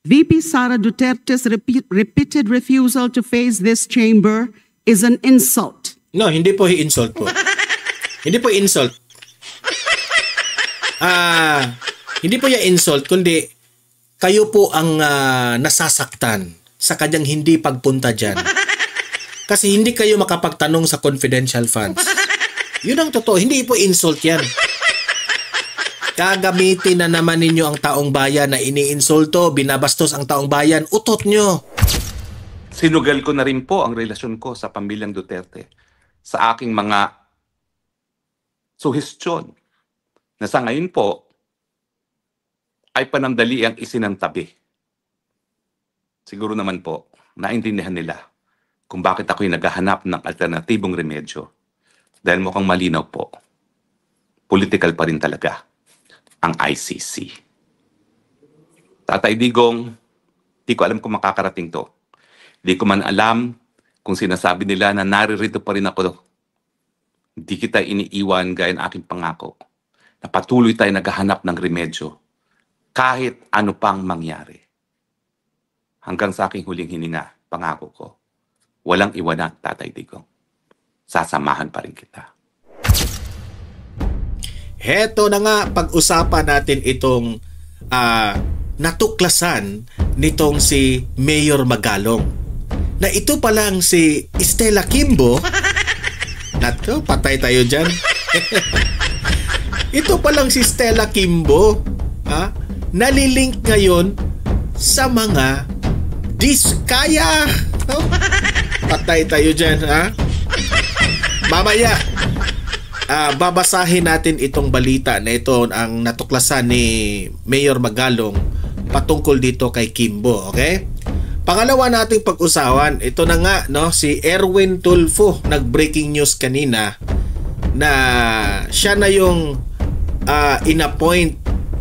VP Sara Duterte's repeated refusal to face this chamber is an insult. No, hindi po insult po. Hindi po insult. Hindi po yung insult, kundi kayo po ang nasasaktan sa kanyang hindi pagpunta dyan. Kasi hindi kayo makapagtanong sa confidential funds. Yun ang totoo, hindi po insult yan. Gagamitin na naman ninyo ang taong bayan na iniinsulto, binabastos ang taong bayan, utot nyo. Sinugal ko na rin po ang relasyon ko sa pamilyang Duterte sa aking mga suhestyon na sa ngayon po ay panandali ang isinantabi. Siguro naman po, naintindihan nila kung bakit ako'y naghahanap ng alternatibong remedyo. Dahil mukhang malinaw po, political pa rin talaga ang ICC. Tatay Digong, di ko alam kung makakarating to. Di ko man alam kung sinasabi nila na naririto pa rin ako. Di kita iniiwan gaya ng aking pangako na patuloy tayo naghahanap ng remedyo kahit ano pang mangyari. Hanggang sa aking huling hininga, pangako ko, walang iwanan, Tatay Digong. Sasamahan pa rin kita. Heto na nga, pag-usapan natin itong natuklasan nitong si Mayor Magalong. Na ito palang si Stella Kimbo. Nato, patay tayo dyan. Ito palang si Stella Kimbo. Nalilink ngayon sa mga diskaya. Patay tayo dyan, ha? Mamaya, babasahin natin itong balita na ito ang natuklasan ni Mayor Magalong patungkol dito kay Kimbo, okay? Pangalawa nating pag-usawan, ito na nga, no, si Erwin Tulfo, nag-breaking news kanina na siya na yung inappoint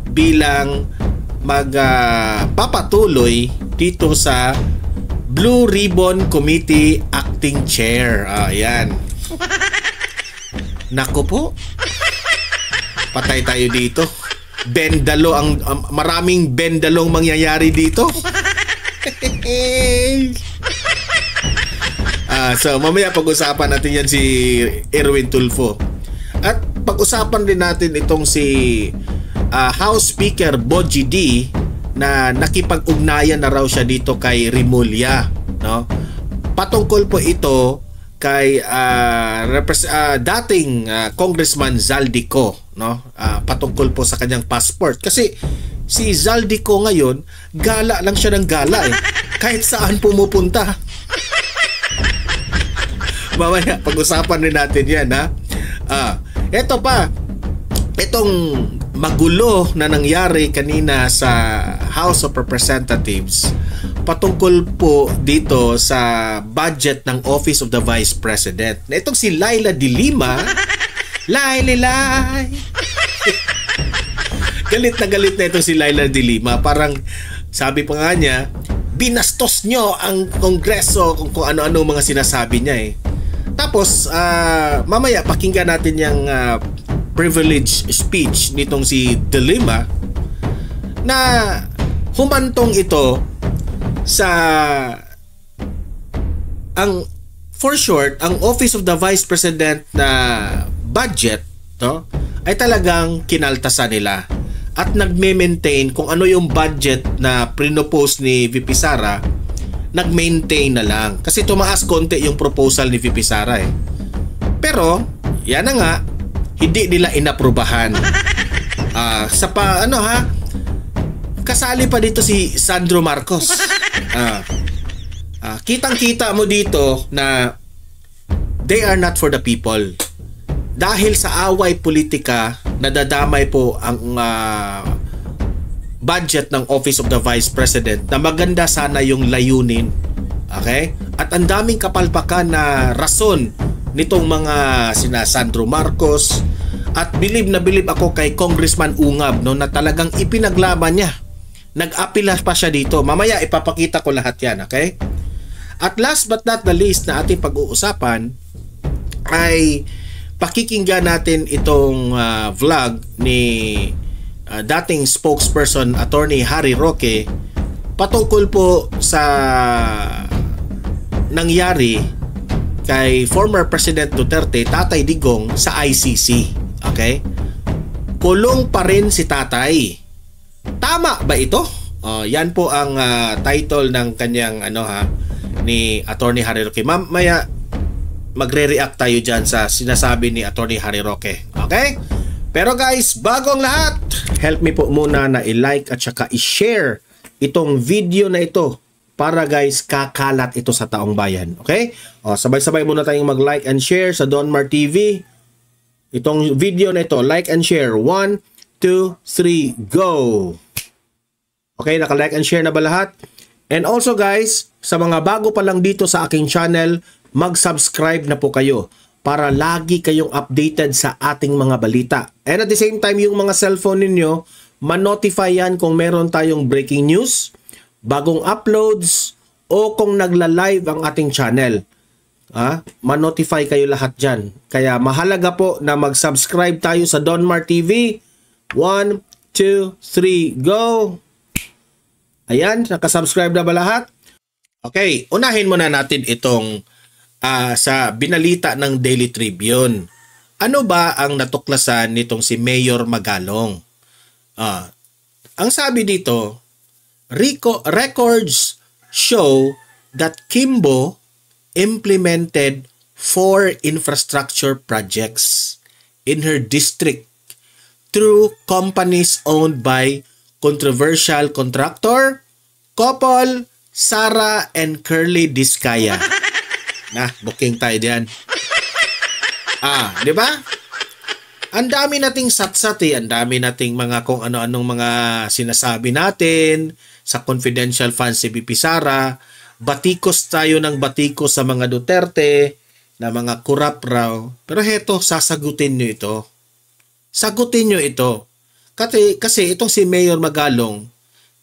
bilang magpapatuloy dito sa Blue Ribbon Committee Acting Chair. Ayan. Nako po. Patay tayo dito. Bendalo maraming bendalong mangyayari dito. So mamaya pag-usapan natin yan si Erwin Tulfo. At pag-usapan din natin itong si House Speaker Boji D na nakipag-ugnayan na raw siya dito kay Rimulya, no? Patungkol po ito kay dating Congressman Zaldico, no? Patungkol po sa kanyang passport kasi si Zaldico ngayon gala lang siya ng gala kahit saan pumupunta. Mamaya pag-usapan rin natin yan, ha? Ito pa, itong magulo na nangyari kanina sa House of Representatives patungkol po dito sa budget ng Office of the Vice President. Na itong si Laila de Lima, galit na itong si Laila de Lima. Parang sabi pa nga niya, binastos nyo ang Kongreso kung ano-ano mga sinasabi niya Tapos, mamaya pakinggan natin yung privilege speech nitong si de Lima na humantong ito sa for short, ang Office of the Vice President na budget, no, ay talagang kinaltasan nila at nagme-maintain kung ano yung budget na pinopose ni VP Sara, nag-maintain na lang kasi tumaas konti yung proposal ni VP Sara pero yan na nga, hindi nila inaprubahan. Kasali pa dito si Sandro Marcos. Kitang-kita mo dito na they are not for the people. Dahil sa away politika, nadadamay po ang budget ng Office of the Vice President na maganda sana yung layunin. Okay? At ang daming kapalpakan na rason nitong mga sina Sandro Marcos at bilib ako kay Congressman Ungab, no, na talagang ipinaglaban niya. Nag-apila pa siya dito. Mamaya ipapakita ko lahat yan, okay? At last but not the least na ating pag-uusapan ay pakikinggan natin itong vlog ni dating spokesperson Attorney Harry Roque patungkol po sa nangyari kay former President Duterte, Tatay Digong, sa ICC. Okay? Kulong pa rin si Tatay. Tama ba ito? Yan po ang title ng kanyang ni Attorney Harry Roque. Mamaya magre-react tayo dyan sa sinasabi ni Attorney Harry Roque. Okay? Pero guys, bagong lahat, help me po muna na i-like at saka i-share itong video na ito para guys, kakalat ito sa taong bayan. Okay? Sabay-sabay muna tayong mag-like and share sa Donmar TV. Itong video na ito, like and share. 1, 2, 3, go! Okay, naka-like and share na ba lahat? And also guys, sa mga bago pa lang dito sa aking channel, mag-subscribe na po kayo para lagi kayong updated sa ating mga balita. And at the same time, yung mga cellphone ninyo, ma-notify yan kung meron tayong breaking news, bagong uploads, o kung nagla-live ang ating channel. Ma-notify kayo lahat dyan. Kaya mahalaga po na mag-subscribe tayo sa Donmar TV. 1, 2, 3, go! Ayan, nakasubscribe na ba lahat? Okay, unahin muna natin itong sa binalita ng Daily Tribune. Ano ba ang natuklasan nitong si Mayor Magalong? Ang sabi dito, records show that Kimbo implemented 4 infrastructure projects in her district through companies owned by controversial contractor, couple, Sara and Curly Diskaya. Booking tayo diyan. Di ba? Ang dami nating satsat ang dami nating mga kung ano-anong mga sinasabi natin sa confidential funds si BP Sara. Batikos tayo ng batikos sa mga Duterte na mga corrupt raw. Pero heto, sasagutin nyo ito. Sagutin nyo ito. Kasi itong si Mayor Magalong,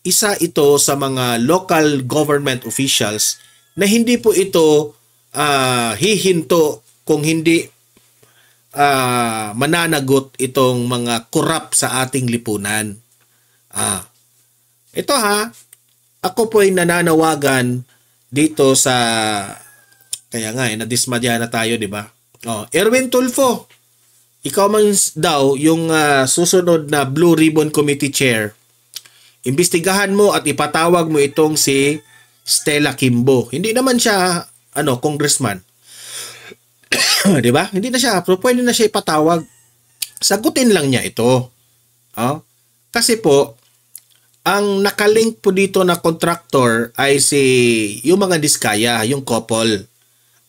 isa ito sa mga local government officials na hindi po ito hihinto kung hindi mananagot itong mga corrupt sa ating lipunan. Ito ako po ay nananawagan dito sa, kaya nga nadismadya na tayo, di ba? Erwin Tulfo, ikaw man daw yung susunod na Blue Ribbon Committee Chair. Imbestigahan mo at ipatawag mo itong si Stella Kimbo. Hindi naman siya congressman. 'Di ba? Hindi na siya, pero pwede na siya ipatawag. Sagutin lang niya ito. Kasi po ang nakalink po dito na contractor ay yung mga Diskaya, yung couple.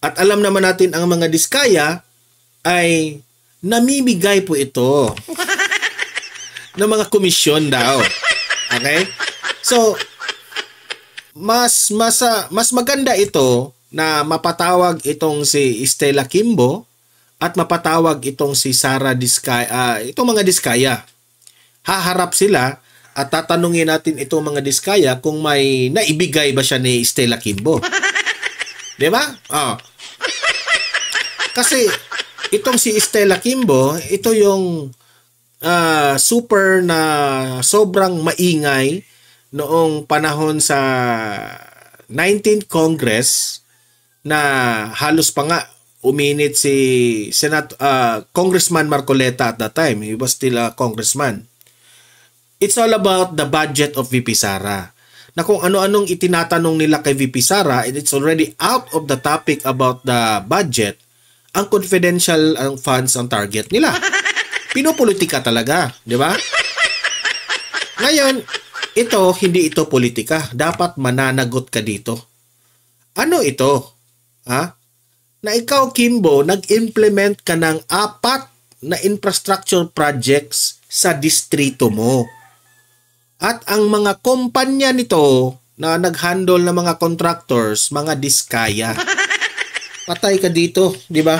At alam naman natin ang mga Diskaya ay namimigay po ito ng mga komisyon daw. Okay? So, mas maganda ito na mapatawag itong si Stella Kimbo at mapatawag itong si Sara Diskaya, itong mga Diskaya. Haharap sila at tatanungin natin itong mga Diskaya kung may naibigay ba siya ni Stella Kimbo. Di ba? Kasi itong si Stella Kimbo, ito yung super na sobrang maingay noong panahon sa 19th Congress na halos pa nga uminit si Congressman Marcoleta at that time. He was still a congressman. It's all about the budget of VP Sara. Na kung ano-anong itinatanong nila kay VP Sara, and it's already out of the topic about the budget, ang confidential funds ang target nila. Pinopolitika talaga, di ba? Ngayon, hindi ito politika. Dapat mananagot ka dito. Ano ito? Na ikaw, Kimbo, nag-implement ka ng 4 na infrastructure projects sa distrito mo. At ang mga kumpanya nito na nag-handle ng mga contractors, mga Diskaya. Patay ka dito, di ba?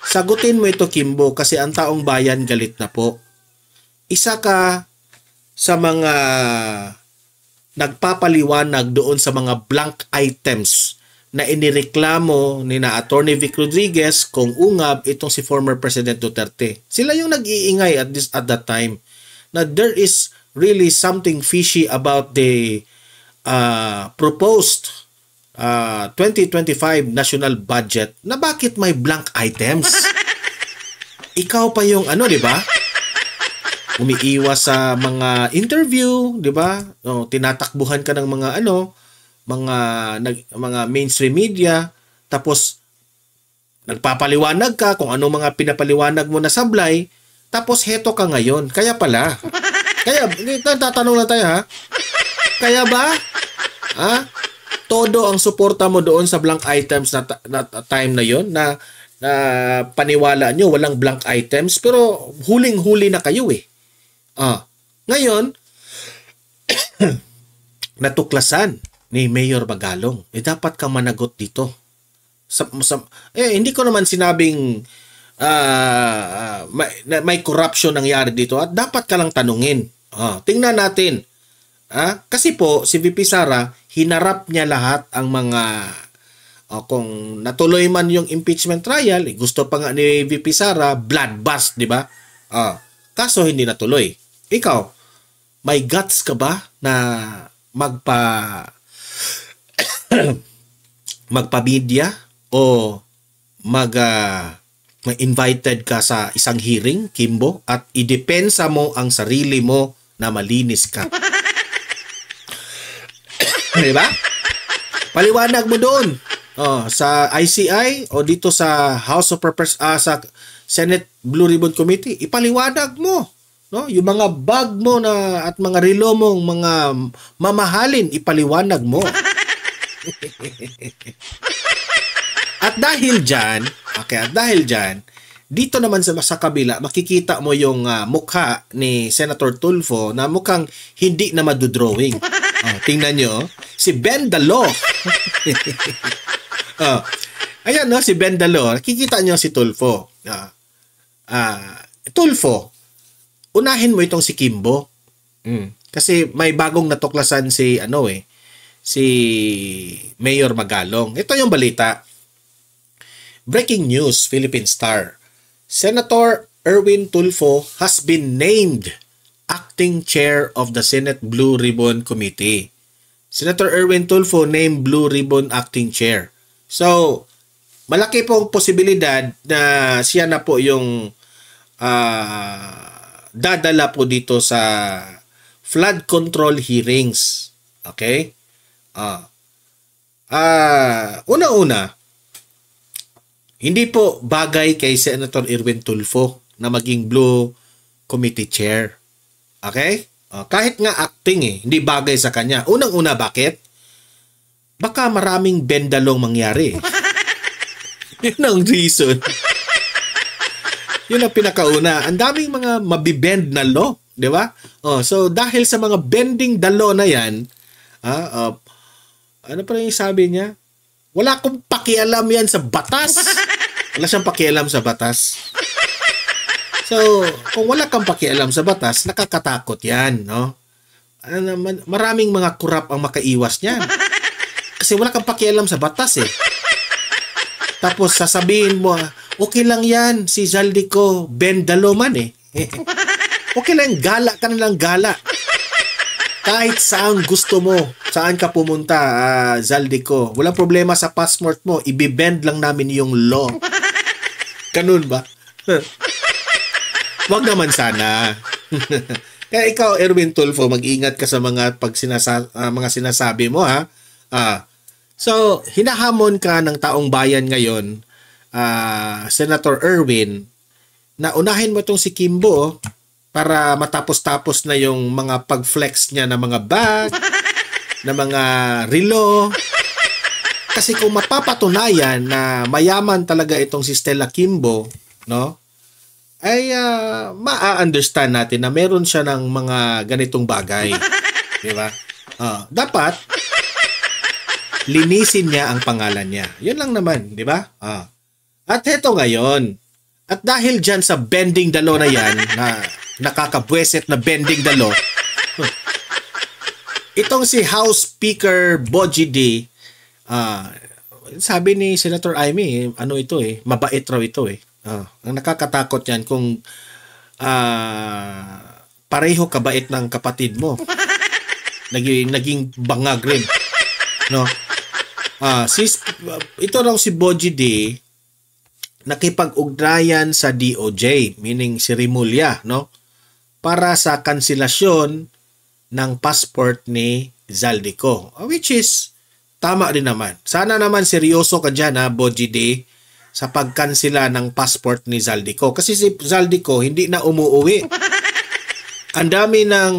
Sagutin mo ito, Kimbo, kasi ang taong bayan galit na po. Isa ka sa mga nagpapaliwanag doon sa mga blank items na inireklamo ni na Attorney Vic Rodriguez kung ungab itong si former President Duterte. Sila yung nag-iingay at that time na there is really something fishy about the proposed 2025 national budget na bakit may blank items. Ikaw pa yung di ba? Umiiwas sa mga interview, di ba? Tinatakbuhan ka ng mga mga mainstream media, tapos nagpapaliwanag ka kung ano mga pinapaliwanag mo na sablay, tapos heto ka ngayon. Kaya pala. Tatanong na tayo, ha? Kaya ba? Todo ang suporta mo doon sa blank items na time na yon na paniwala nyo, walang blank items, pero huling-huli na kayo eh. Ngayon, natuklasan ni Mayor Magalong. Dapat ka managot dito. Hindi ko naman sinabing may corruption nangyari dito at dapat ka lang tanungin. Tingnan natin. Kasi po, si VP Sara, hinarap niya lahat ang mga kung natuloy man yung impeachment trial, gusto pa nga ni VP Sara, bloodbath, di ba? Kaso hindi natuloy. Ikaw, may guts ka ba na magpa-media o invited ka sa isang hearing, Kimbo, at idepensa mo ang sarili mo na malinis ka? Di ba? Paliwanag mo doon. Sa ICI o dito sa House of sa Senate Blue Ribbon Committee, ipaliwanag mo. No? Yung mga bag mo at mga relo mong mga mamahalin, ipaliwanag mo. At dahil dyan, dito naman sa kabila, makikita mo yung mukha ni Senator Tulfo na mukhang hindi na madudrawing. Tingnan nyo, si Ben Dalo. Ayan, si Ben Dalo. Nakikita nyo si Tulfo. Tulfo, unahin mo itong si Kimbo. Kasi may bagong natuklasan si Mayor Magalong. Ito yung balita. Breaking news, Philippine Star. Senator Erwin Tulfo has been named acting chair of the Senate Blue Ribbon Committee. Senator Erwin Tulfo named Blue Ribbon acting chair. So, malaki pong posibilidad na siya na po yung dadala po dito sa flood control hearings. Okay? Una-una, hindi po bagay kay Senator Erwin Tulfo na maging Blue Committee Chair. Okay? Kahit nga acting hindi bagay sa kanya. Unang-una, bakit? Baka maraming bendalong mangyari. Yun ang reason. Yun ang pinakauna. Ang daming mga mabibend na law. Di ba? So, dahil sa mga bending the law na yan, ano pa rin yung sabi niya? Wala akong pakialam yan sa batas. Wala siyang pakialam sa batas. So, kung wala kang pakialam sa batas, nakakatakot yan, no? Maraming mga kurap ang makaiwas niyan. Kasi wala kang pakialam sa batas eh. Tapos sasabihin mo, okay lang yan, si Zaldico, Ben Daloman eh. Okay lang, gala ka na lang gala. Kahit saan gusto mo, saan ka pumunta, Zaldico. Walang problema sa passport mo, ibibend lang namin yung law. Ganun ba? Wag naman sana. Kaya ikaw, Erwin Tulfo, mag-ingat ka sa mga mga sinasabi mo, ha? So, hinahamon ka ng taong bayan ngayon, Senator Erwin, na unahin mo itong si Kimbo para matapos-tapos na yung mga pag-flex niya na mga bag, na mga relo. Kasi kung mapapatunayan na mayaman talaga itong si Stella Kimbo, no? Ay ma-understand natin na meron siya ng mga ganitong bagay. Di ba? Dapat linisin niya ang pangalan niya. Yun lang naman, di ba? At heto ngayon, at dahil dyan sa bending the law na yan, na nakakabweset na bending the law, itong si House Speaker Bogie D, sabi ni Senator Amy, mabait raw ito eh. Ang nakakatakot yan kung pareho kabait ng kapatid mo. Naging bangag rin. No? Ito raw si Boji D, nakipag-ugnayan sa DOJ, meaning si Rimulya, no? Para sa kanselasyon ng passport ni Zaldico. Which is, tama rin naman. Sana naman seryoso ka dyan, Boji D, sa pagkansela ng passport ni Zaldico. Kasi si Zaldico hindi na umuuwi. Ang dami ng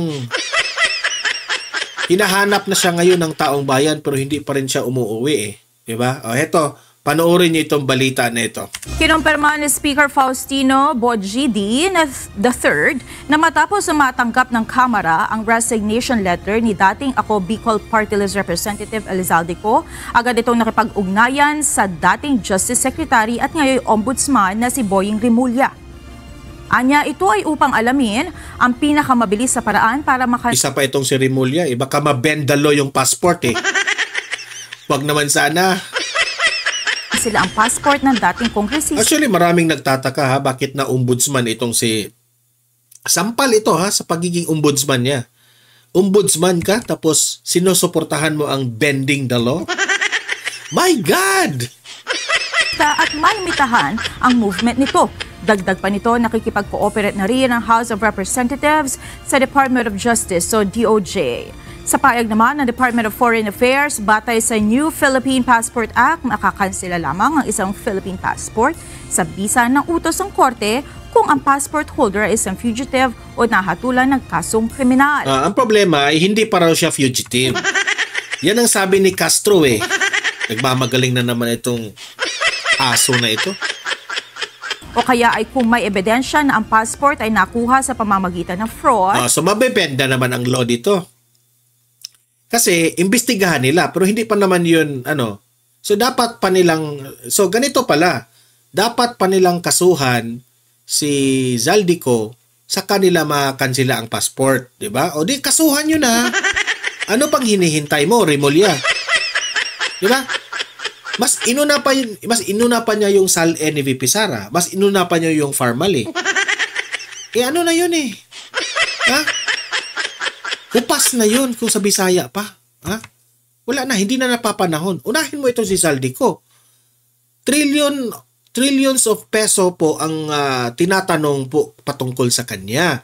hinahanap na siya ngayon ng taong bayan pero hindi pa rin siya umuuwi eh. Diba? Heto, panoorin niyo itong balita na ito. Kinumpirma ni Speaker Faustino Bojidi na the third na matapos matanggap ng Kamara ang resignation letter ni dating Ako Bicol Party List Representative Elizaldico, agad itong nakipag-ugnayan sa dating Justice Secretary at ngayon Ombudsman na si Boying Rimulya. Anya, ito ay upang alamin ang pinakamabilis sa paraan para Isa pa itong si Rimulya, baka mabendalo yung passport eh. Wag naman sana. Sila ang passport ng dating kongresista. Actually, maraming nagtataka bakit na ombudsman itong si... Sampal ito sa pagiging ombudsman niya. Ombudsman ka, tapos sinusuportahan mo ang bending the law? My God! At malimitahan ang movement nito. Dagdag pa nito, nakikipag-cooperate na rin ang House of Representatives sa Department of Justice o DOJ. Sa payag naman ng Department of Foreign Affairs, batay sa New Philippine Passport Act, makakansela lamang ang isang Philippine passport sa bisa ng utos ng korte kung ang passport holder ay isang fugitive o nahatulan ng kasong kriminal. Ang problema ay hindi pa raw siya fugitive. Yan ang sabi ni Castro eh. Nagmamagaling na naman itong aso na ito. O kaya ay kung may ebidensya na ang passport ay nakuha sa pamamagitan ng fraud. So mabebenda naman ang law dito. Kasi imbestigahan nila pero hindi pa naman yun So dapat pa nilang ganito pala. Dapat pa nilang kasuhan si Zaldico sa kanila makansela ang passport, 'di ba? O di kasuhan yun na. Ano pang hinihintay mo, Rimulya? 'Di ba? Mas inuna pa niya yung SALE ni VP Sara. Mas inuna pa niya yung Farmally. Ano na yun eh? Ha? Hupas na yun kung sa Bisaya pa. Ha? Wala na, hindi na napapanahon. Unahin mo itong si Zaldico. Trillions of peso po ang tinatanong po patungkol sa kanya.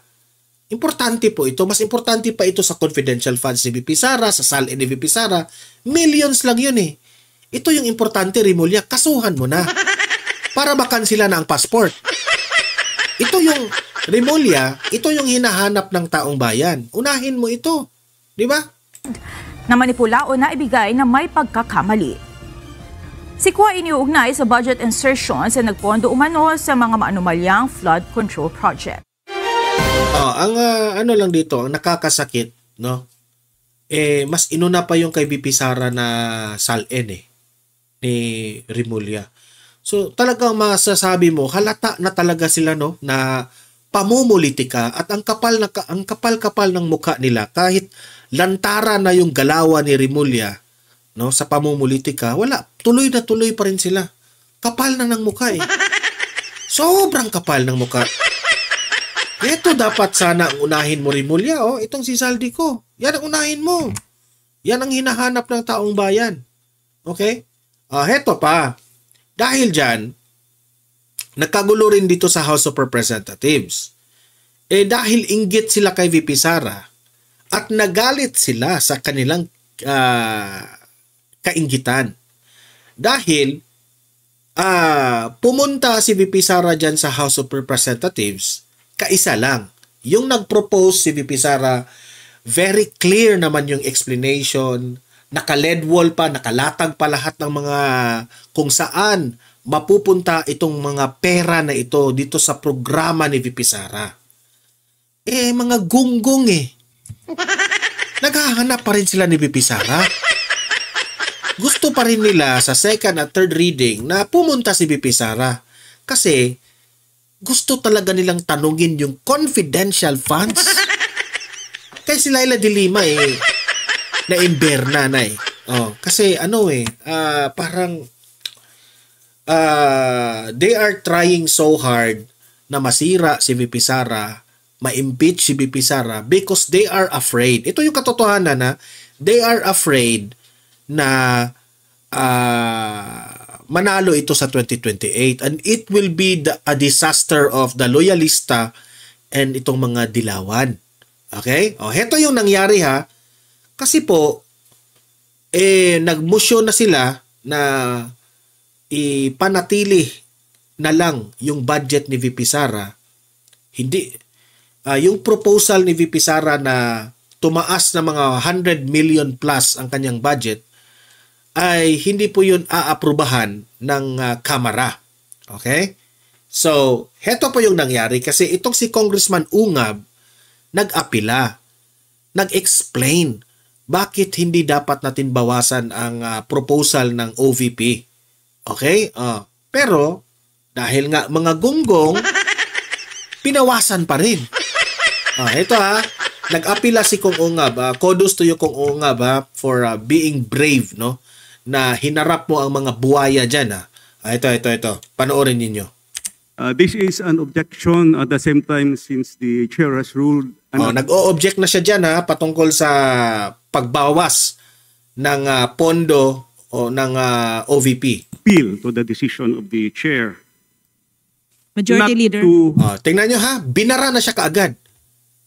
Importante po ito. Mas importante pa ito sa confidential funds ni VP Sara, sa SALE ni VP Sara. Millions lang yun eh. Ito yung importante, Rimulya. Kasuhan mo na. Para makansela na ang passport. Ito yung Rimulya, ito yung hinahanap ng taong bayan. Unahin mo ito. Di ba? Na manipula o naibigay na may pagkakamali. Si Kua iniuugnay sa budget insertions na nagpondo umano sa mga maanumalyang flood control project. Ang lang dito, ang nakakasakit, no? Mas inuna pa yung kay VP Sara na SALE ni Rimulya. So talagang masasabi mo, halata na talaga sila na pamumulitika at ang kapal-kapal ng mukha nila kahit lantara na yung galawan ni Rimulya sa pamumulitika, wala, tuloy na tuloy pa rin sila. Kapal na ng mukha eh. Sobrang kapal ng mukha. Ito dapat sana ang unahin mo, Rimulya, itong si Zaldico. Yan ang unahin mo. Yan ang hinahanap ng taong bayan. Okay? Heto pa. Dahil dyan, nagkagulo rin dito sa House of Representatives. Dahil inggit sila kay VP Sara at nagalit sila sa kanilang kainggitan. Dahil pumunta si VP Sara dyan sa House of Representatives, kaisa lang. Yung nag-propose si VP Sara, very clear naman yung explanation, naka-lead wall pa, nakalatag pa lahat ng mga kung saan mapupunta itong mga pera na ito dito sa programa ni VP Sara. Mga gunggong Naghahanap pa rin sila ni VP Sara. Gusto pa rin nila sa second at third reading na pumunta si VP Sara. Kasi gusto talaga nilang tanungin yung confidential funds. Kaya si Laila de Lima na-imberna na kasi parang they are trying so hard na masira si VP Sara ma-impeach si VP Sara because they are afraid. Ito yung katotohanan na they are afraid na manalo ito sa 2028 and it will be a disaster of the loyalista and itong mga dilawan. Okay? Heto yung nangyari ha. Kasi po, nagmotion na sila na ipanatili na lang yung budget ni VP Sara. Hindi, yung proposal ni VP Sara na tumaas na mga 100 million plus ang kanyang budget ay hindi po yun aaprubahan ng Kamara. Okay? So, heto po yung nangyari kasi itong si Congressman Ungab nag-apila, nag-explain bakit hindi dapat natin bawasan ang proposal ng OVP. Okay? Pero, dahil nga mga gunggong, pinawasan pa rin. Ito nag-apila si Kong Ungab. Kudos to you, Kong Ungab, for being brave, no? Na hinarap mo ang mga buwaya dyan. Ito. Panoorin ninyo. This is an objection at the same time since the chair has ruled. Nag-o-object na siya dyan patungkol sa pagbawas ng pondo o ng OVP. Appeal to the decision of the chair. Majority Leader. Tingnan nyo binara na siya kaagad.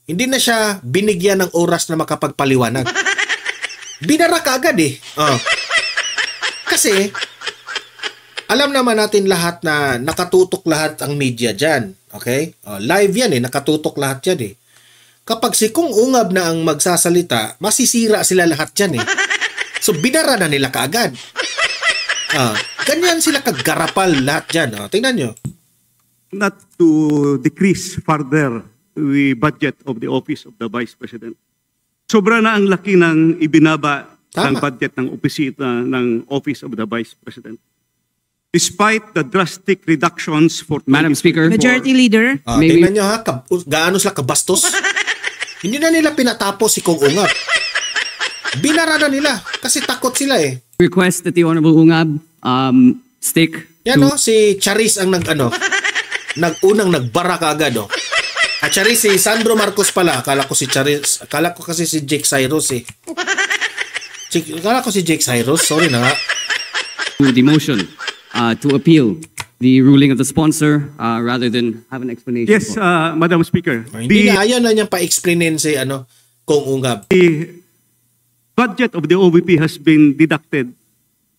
Hindi na siya binigyan ng oras na makapagpaliwanag. Binara kaagad Kasi, alam naman natin lahat na nakatutok lahat ang media dyan. Okay? Live yan nakatutok lahat yan Kapag si Kong Ungab na ang magsasalita, masisira sila lahat dyan So, binara na nila kaagad. Ganyan sila kagarapal lahat dyan. Tingnan nyo. Not to decrease further the budget of the Office of the Vice President. Sobra na ang laki ng ibinaba ng budget ng opisina ng Office of the Vice President. Despite the drastic reductions for Madam Speaker. Majority Leader. Tingnan nyo gaano sila kabastos. Hindi na nila pinatapos si Kong Ungab. Binara na nila kasi takot sila Request that the Honorable Ungab stick. Yan si Charis ang unang nagbara kaagad At Charis, si Sandro Marcos pala. Akala ko si Charis. Akala ko kasi si Jake Cyrus Akala ko si Jake Cyrus. Sorry na nga. The motion to appeal the ruling of the sponsor rather than have an explanation. Yes, Madam Speaker. Hindi ayaw na niyang pa-explainin si Kong Ungab. The budget of the OVP has been deducted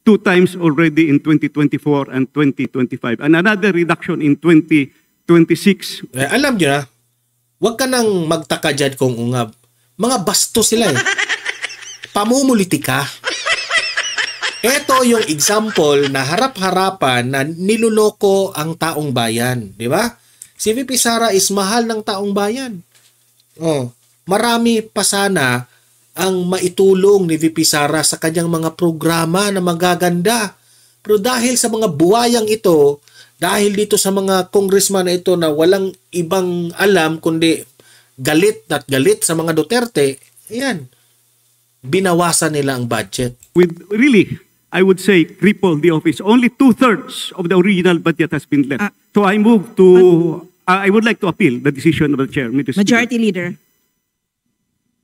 2 times already in 2024 and 2025 and another reduction in 2026. Alam niyo na, huwag ka nang magtaka dyan, Kong Ungab. Mga basto sila Pamumuliti ka. Ito yung example na harap-harapan na niluloko ang taong bayan. Di ba? Si VP Sara is mahal ng taong bayan. Marami pa sana ang maitulong ni VP Sara sa kanyang mga programa na magaganda. Pero dahil sa mga buwayang ito, dahil dito sa mga congressman na ito na walang ibang alam kundi galit at galit sa mga Duterte, binawasan nila ang budget. With really, I would say, cripple the office. Only 2/3 of the original budget has been left. So I move to, I would like to appeal the decision of the chair. Majority Leader.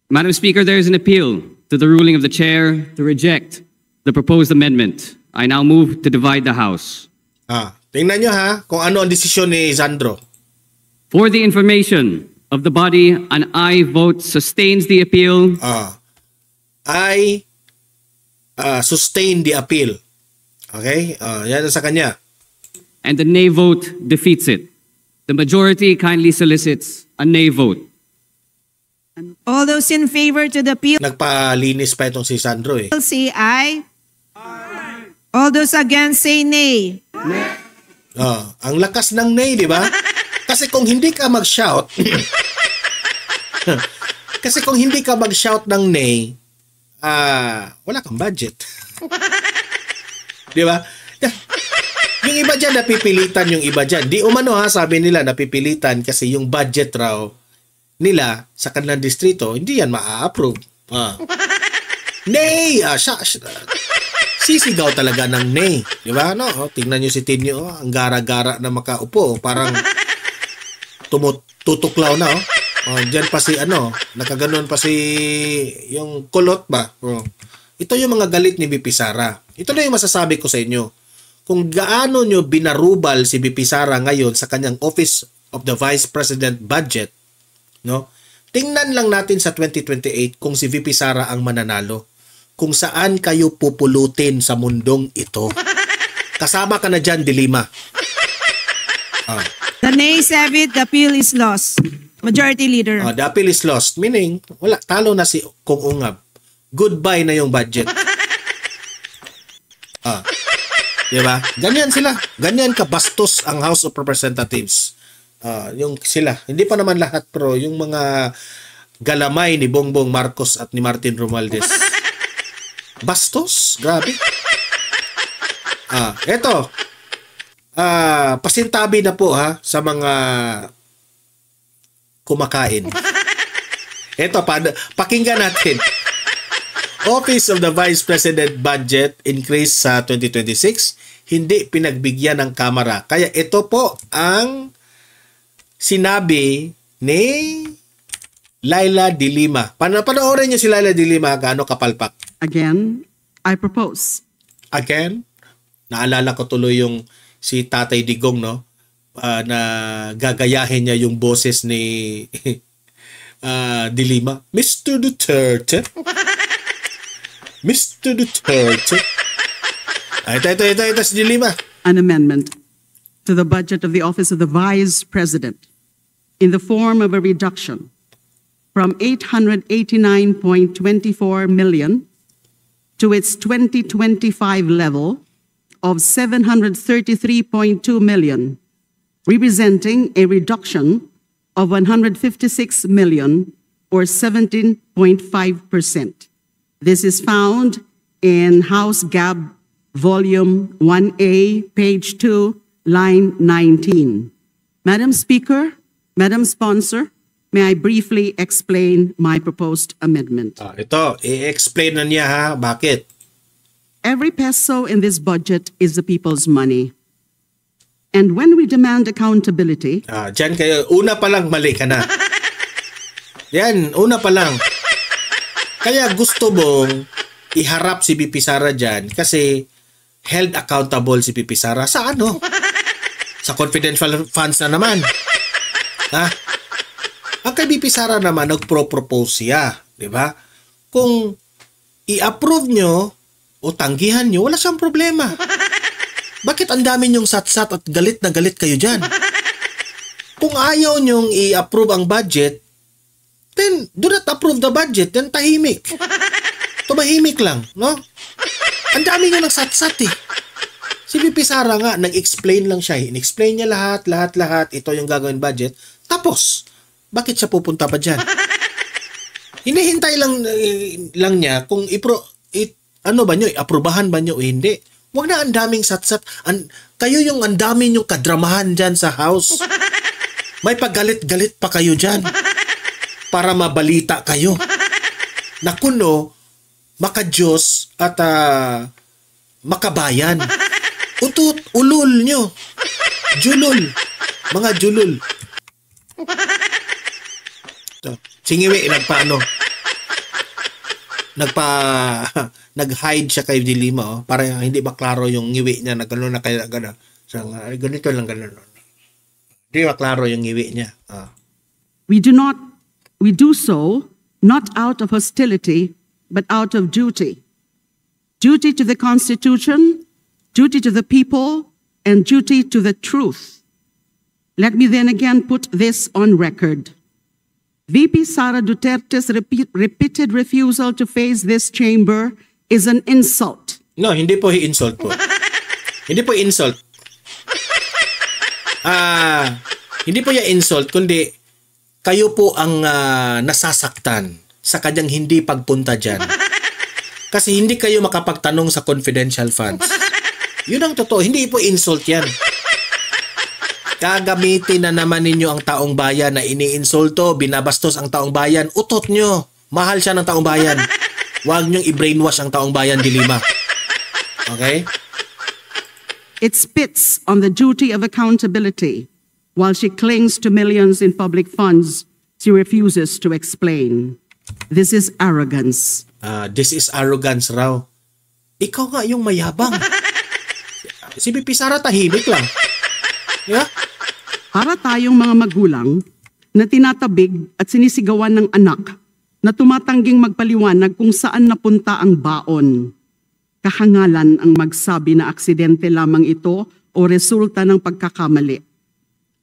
Madam Speaker, there is an appeal to the ruling of the chair to reject the proposed amendment. I now move to divide the House. Tingnan nyo kung ano ang desisyon ni Sandro. For the information of the body, an aye vote sustains the appeal. I sustain the appeal. Okay? Yan sa kanya. And the nay vote defeats it. The majority kindly solicits a nay vote. All those in favor to the appeal, Nagpalinis pa itong si Sandro say aye. Aye. All those against say nay. Ang lakas ng nay, di ba? Kasi kung hindi ka mag-shout, ng nay, wala kang budget. Di ba? Yung iba dyan, napipilitan yung iba dyan. Di umano sabi nila, napipilitan kasi yung budget raw nila sa kanilang distrito, hindi yan maa-approve. Nay! Sisigaw talaga ng nay. Di ba? Tingnan nyo si Tinyo, ang gara-gara na makaupo. Parang tumututuklaw na. Oh, diyan pa si nakaganon pa si yung kulot ba? Oh. Ito yung mga galit ni BP Sara. Ito na yung masasabi ko sa inyo. Kung gaano nyo binarubal si BP Sara ngayon sa kanyang Office of the Vice President budget, no? Tingnan lang natin sa 2028 kung si VP Sara ang mananalo. Kung saan kayo pupulutin sa mundong ito. Kasama ka na dyan, Dilima. The nays have it, the appeal is lost. Majority Leader. The appeal is lost. Meaning, wala, talo na si Kung Ungab. Goodbye na yung budget. Diba? Ganyan sila. Ganyan kabastos ang House of Representatives. Yung sila. Hindi pa naman lahat, pero yung mga galamay ni Bongbong Marcos at ni Martin Romualdez. Bastos? Grabe. Eto. Pasintabi na po sa mga kumakain. Eto, pakinggan natin. Office of the Vice President budget increase sa 2026, hindi pinagbigyan ng Kamara. Kaya ito po ang sinabi ni Laila De Lima. Panoorin niyo si Laila De Lima, gaano kapalpak. Again, I propose. Again, naalala ko tuloy yung si Tatay Digong, no? Na gagayahin niya yung boses ni De Lima. Mr. Duterte. Mr. Duterte. Ito si De Lima. An amendment to the budget of the Office of the Vice President in the form of a reduction from 889.24 million to its 2025 level of 733.2 million, representing a reduction of 156 million or 17.5%. This is found in House Gab Volume 1A, page 2, line 19. Madam Speaker, Madam Sponsor, may I briefly explain my proposed amendment? Ito, i-explain na niya Bakit? Every peso in this budget is the people's money. And when we demand accountability... Diyan kayo, una pa lang mali ka na. Yan, una pa lang. Kaya gusto mong iharap si BP Sara dyan kasi held accountable si BP Sara sa ano? Sa confidential funds na naman. Ang kay BP Sara naman, nagpro-propose siya. Diba? Kung i-approve nyo o tanggihan nyo, wala siyang problema. Bakit ang dami nyong satsat at galit na galit kayo dyan? Kung ayaw nyong i-approve ang budget, then do not approve the budget, then tahimik. Tumahimik lang, no? Ang dami nyo ng satsat Si BP Sara nga, nag-explain lang siya. In-explain niya lahat. Ito yung gagawin budget. Tapos, bakit siya pupunta pa dyan? Hinihintay lang niya kung aprubahan ba nyo o hindi. Huwag na ang daming satsat. Kayo yung ang dami nyong kadramahan dyan sa house. May paggalit-galit pa kayo dyan. Para mabalita kayo. Na kuno, makadiyos at makabayan. Ulul nyo. Julul. Mga julul. Singiwi, nag-hide siya kay De Lima, para hindi maklaro yung ngiwi niya na gano'n na kaya gano'n. Ganito lang gano'n. Hindi maklaro yung ngiwi niya. We do so not out of hostility, but out of duty. Duty to the Constitution, duty to the people, and duty to the truth. Let me then again put this on record. VP Sara Duterte's repeated refusal to face this chamber is an insult. No, hindi po insult po. Hindi po insult. Hindi po yung insult, kundi kayo po ang nasasaktan sa kanyang hindi pagpunta dyan. Kasi hindi kayo makapagtanong sa confidential funds. Yun ang totoo. Hindi po insult yan. Gagamitin na naman ninyo ang taong bayan na iniinsulto, binabastos ang taong bayan. Utot nyo. Mahal siya ng taong bayan. Huwag nyong i-brainwash ang taong bayan, De Lima. Okay? It spits on the duty of accountability while she clings to millions in public funds She refuses to explain. This is arrogance. This is arrogance raw. Ikaw nga yung mayabang. Si VP Sara tahimik lang. Yeah? Para tayong mga magulang na tinatabig at sinisigawan ng anak na tumatangging magpaliwanag kung saan napunta ang baon. Kahangalan ang magsabi na aksidente lamang ito o resulta ng pagkakamali.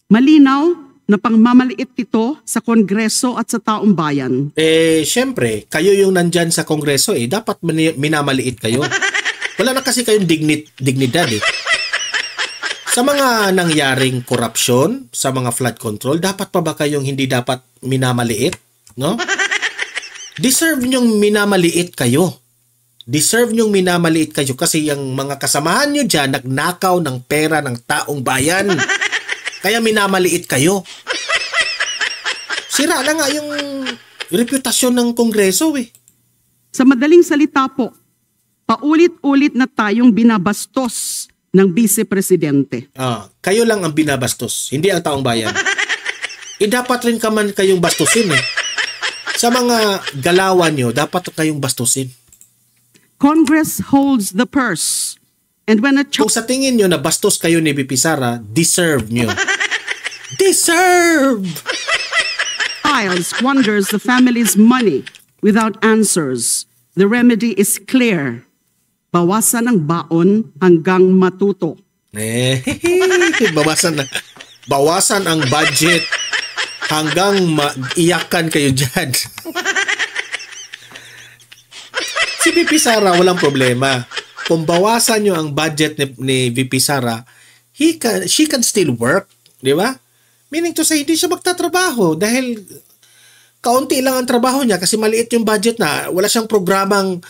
Malinaw na pangmamaliit ito sa Kongreso at sa taong bayan. Syempre, kayo yung nandyan sa Kongreso dapat minamaliit kayo. Wala na kasi kayong dignidad Sa mga nangyaring korupsyon, sa mga flood control, dapat pa ba kayong hindi dapat minamaliit? No? Deserve nyong minamaliit kayo. Deserve nyong minamaliit kayo kasi yung mga kasamahan nyo dyan nagnakaw ng pera ng taong bayan. Kaya minamaliit kayo. Sira na nga yung reputasyon ng Kongreso Sa madaling salita po, paulit-ulit na tayong binabastos ng Vice Presidente. Kayo lang ang binabastos, hindi ang taong bayan. Dapat rin kayong bastusin Sa mga galawan nyo, dapat kayong bastusin. Congress holds the purse. And when a Kung sa tingin nyo na bastos kayo ni VP Sara, deserve nyo. Deserve! child squanders the family's money without answers, the remedy is clear. Bawasan ang baon hanggang matuto. Bawasan ang budget hanggang iyakan kayo dyan. Si VP Sara, walang problema. Kung bawasan nyo ang budget ni VP Sara, she can still work. Di ba? Meaning to say, hindi siya magtatrabaho dahil kaunti lang ang trabaho niya kasi maliit yung budget na. Wala siyang programang,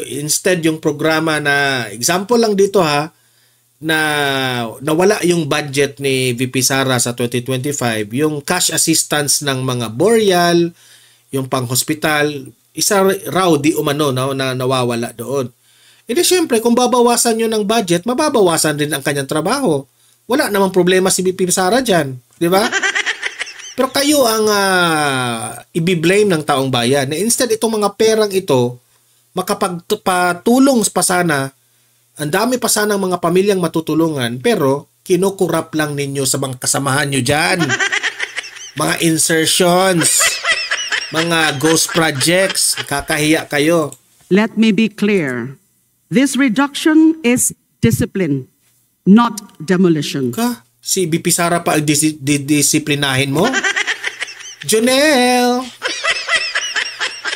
instead yung programa na, example lang dito na nawala yung budget ni VP Sara sa 2025, yung cash assistance ng mga boreal, yung pang-hospital, isa raw di umano na nawawala doon. Hindi siyempre, kung babawasan nyo ng budget, mababawasan din ang kanyang trabaho. Wala namang problema si VP Sara dyan. Di ba? Pero kayo ang i-blame ng taong bayan na instead itong mga perang ito, makapagpatulong pa sana, ang dami pa sana ng mga pamilyang matutulungan, pero kinukurap lang ninyo sa mga kasamahan nyo dyan. Mga insertions, mga ghost projects, kakahiya kayo. Let me be clear. This reduction is discipline, not demolition. Si VP Sara pa ang disiplinahin mo? Jonel!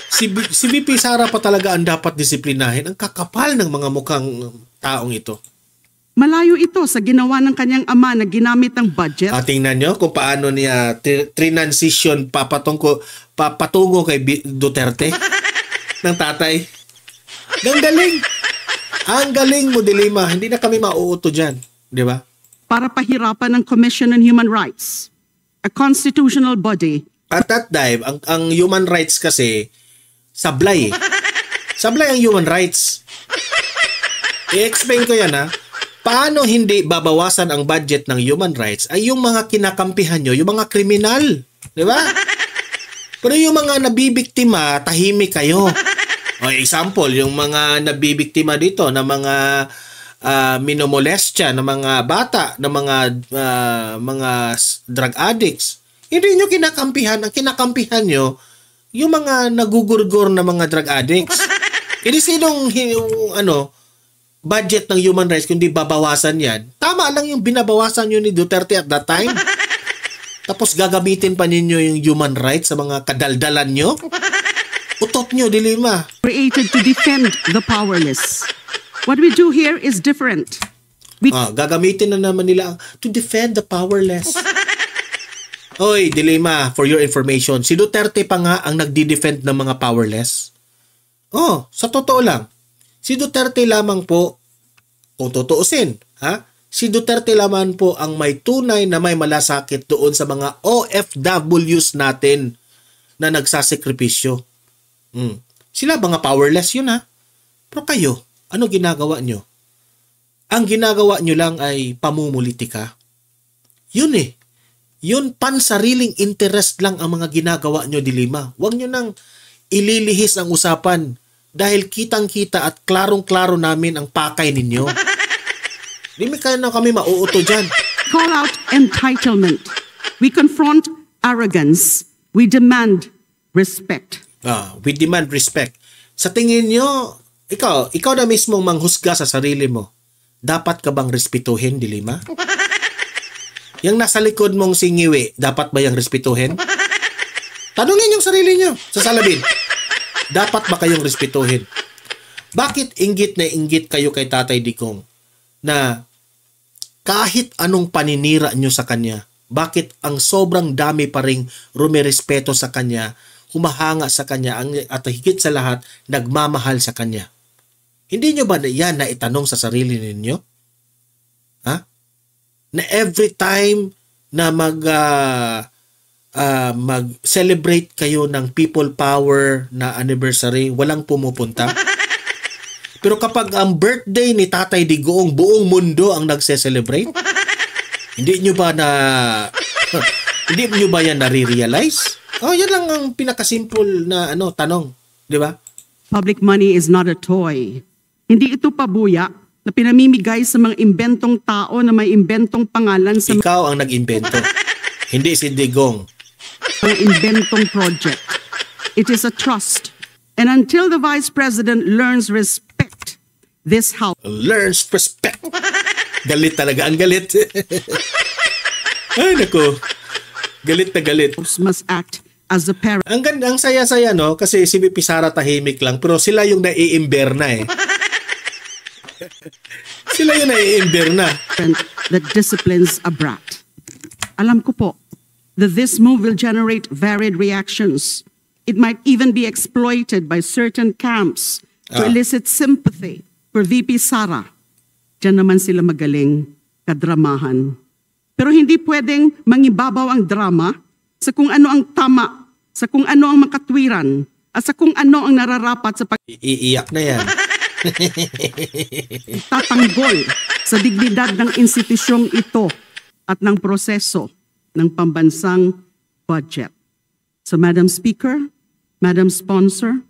Si VP Sara pa talaga ang dapat disiplinahin. Ang kakapal ng mga mukhang taong ito. Malayo ito sa ginawa ng kanyang ama na ginamit ang budget. Tingnan nyo kung paano niya transition papatungo kay Duterte ng tatay. Ang galing! Ang galing mo, Dilima. Hindi na kami mauuto dyan. Di ba? Para pahirapan ng Commission on Human Rights, a constitutional body. At that time, ang human rights kasi, sablay. Sablay ang human rights. I-explain ko yan Paano hindi babawasan ang budget ng human rights ay yung mga kinakampihan nyo, yung mga kriminal. Di ba? Pero yung mga nabibiktima, tahimik kayo. O example, yung mga nabibiktima dito na mga minomolestya, na mga bata, na mga drug addicts. Hindi nyo kinakampihan. Ang kinakampihan nyo, yung mga nagugurgur na mga drug addicts. Hindi sinong budget ng human rights kundi babawasan yan. Tama lang yung binabawasan nyo ni Duterte at that time. Tapos gagamitin pa ninyo yung human rights sa mga kadaldalan nyo. Utot nyo, Dilima. Created to defend the powerless. What we do here is different. Gagamitin na naman nila to defend the powerless. Hoy, Dilima, for your information, si Duterte pa nga ang nagdi-defend ng mga powerless. Sa totoo lang. Si Duterte lamang po, kung tutuusin, si Duterte lamang po ang may tunay na may malasakit doon sa mga OFWs natin na nagsasakripisyo. Sila mga powerless yun Pero kayo, ano ginagawa nyo? Ang ginagawa nyo lang ay pamumulitika. Yun Yun pansariling interest lang ang mga ginagawa nyo, Dilima. Huwag nyo nang ililihis ang usapan dahil kitang-kita at klarong-klaro namin ang pakay ninyo. Hindi na kami mauuto dyan. Call out entitlement. We confront arrogance. We demand respect. We demand respect. Sa tingin nyo, ikaw na mismong manghusga sa sarili mo. Dapat ka bang respetuhin, Dilima? Yung nasa likod mong singiwi, dapat ba yung respetuhin? Tanungin yung sarili nyo sa salamin. Dapat ba kayong respetuhin? Bakit inggit na inggit kayo kay Tatay Digong na kahit anong paninira nyo sa kanya, bakit ang sobrang dami pa ring rumirespeto sa kanya, humahanga sa kanya, at higit sa lahat, nagmamahal sa kanya? Hindi nyo ba yan na itanong sa sarili ninyo? Ha? Na every time na mag-celebrate kayo ng People Power na anniversary, walang pumupunta? Pero kapag ang birthday ni Tatay Digong, buong mundo ang nagse-celebrate, hindi nyo ba yan nare-realize? Yan lang ang pinakasimple na tanong, di ba? Public money is not a toy. Hindi ito pabuya na pinamimigay sa mga imbentong tao na may imbentong pangalan sa Ikaw ang nag-imbento, hindi si Digong. mga imbentong project. It is a trust. And until the Vice President learns respect, this House Learns respect. Galit talaga, ang galit. Ay, nako. Galit na galit. must act as a parent Ang ganda, ang saya-saya, no? Kasi si VP Sara tahimik lang, pero sila yung naiimber na eh. Sila yung naiimber na. that disciplines a brat. Alam ko po that this move will generate varied reactions. It might even be exploited by certain camps to elicit sympathy for VP Sara. Diyan naman sila magaling kadramahan. Pero hindi pwedeng mangibabaw ang drama sa kung ano ang tama, sa kung ano ang makatwiran, at sa kung ano ang nararapat sa Iiyak na yan. pagtatanggol sa dignidad ng institusyong ito at ng proseso ng pambansang budget. So, Madam Speaker, Madam Sponsor,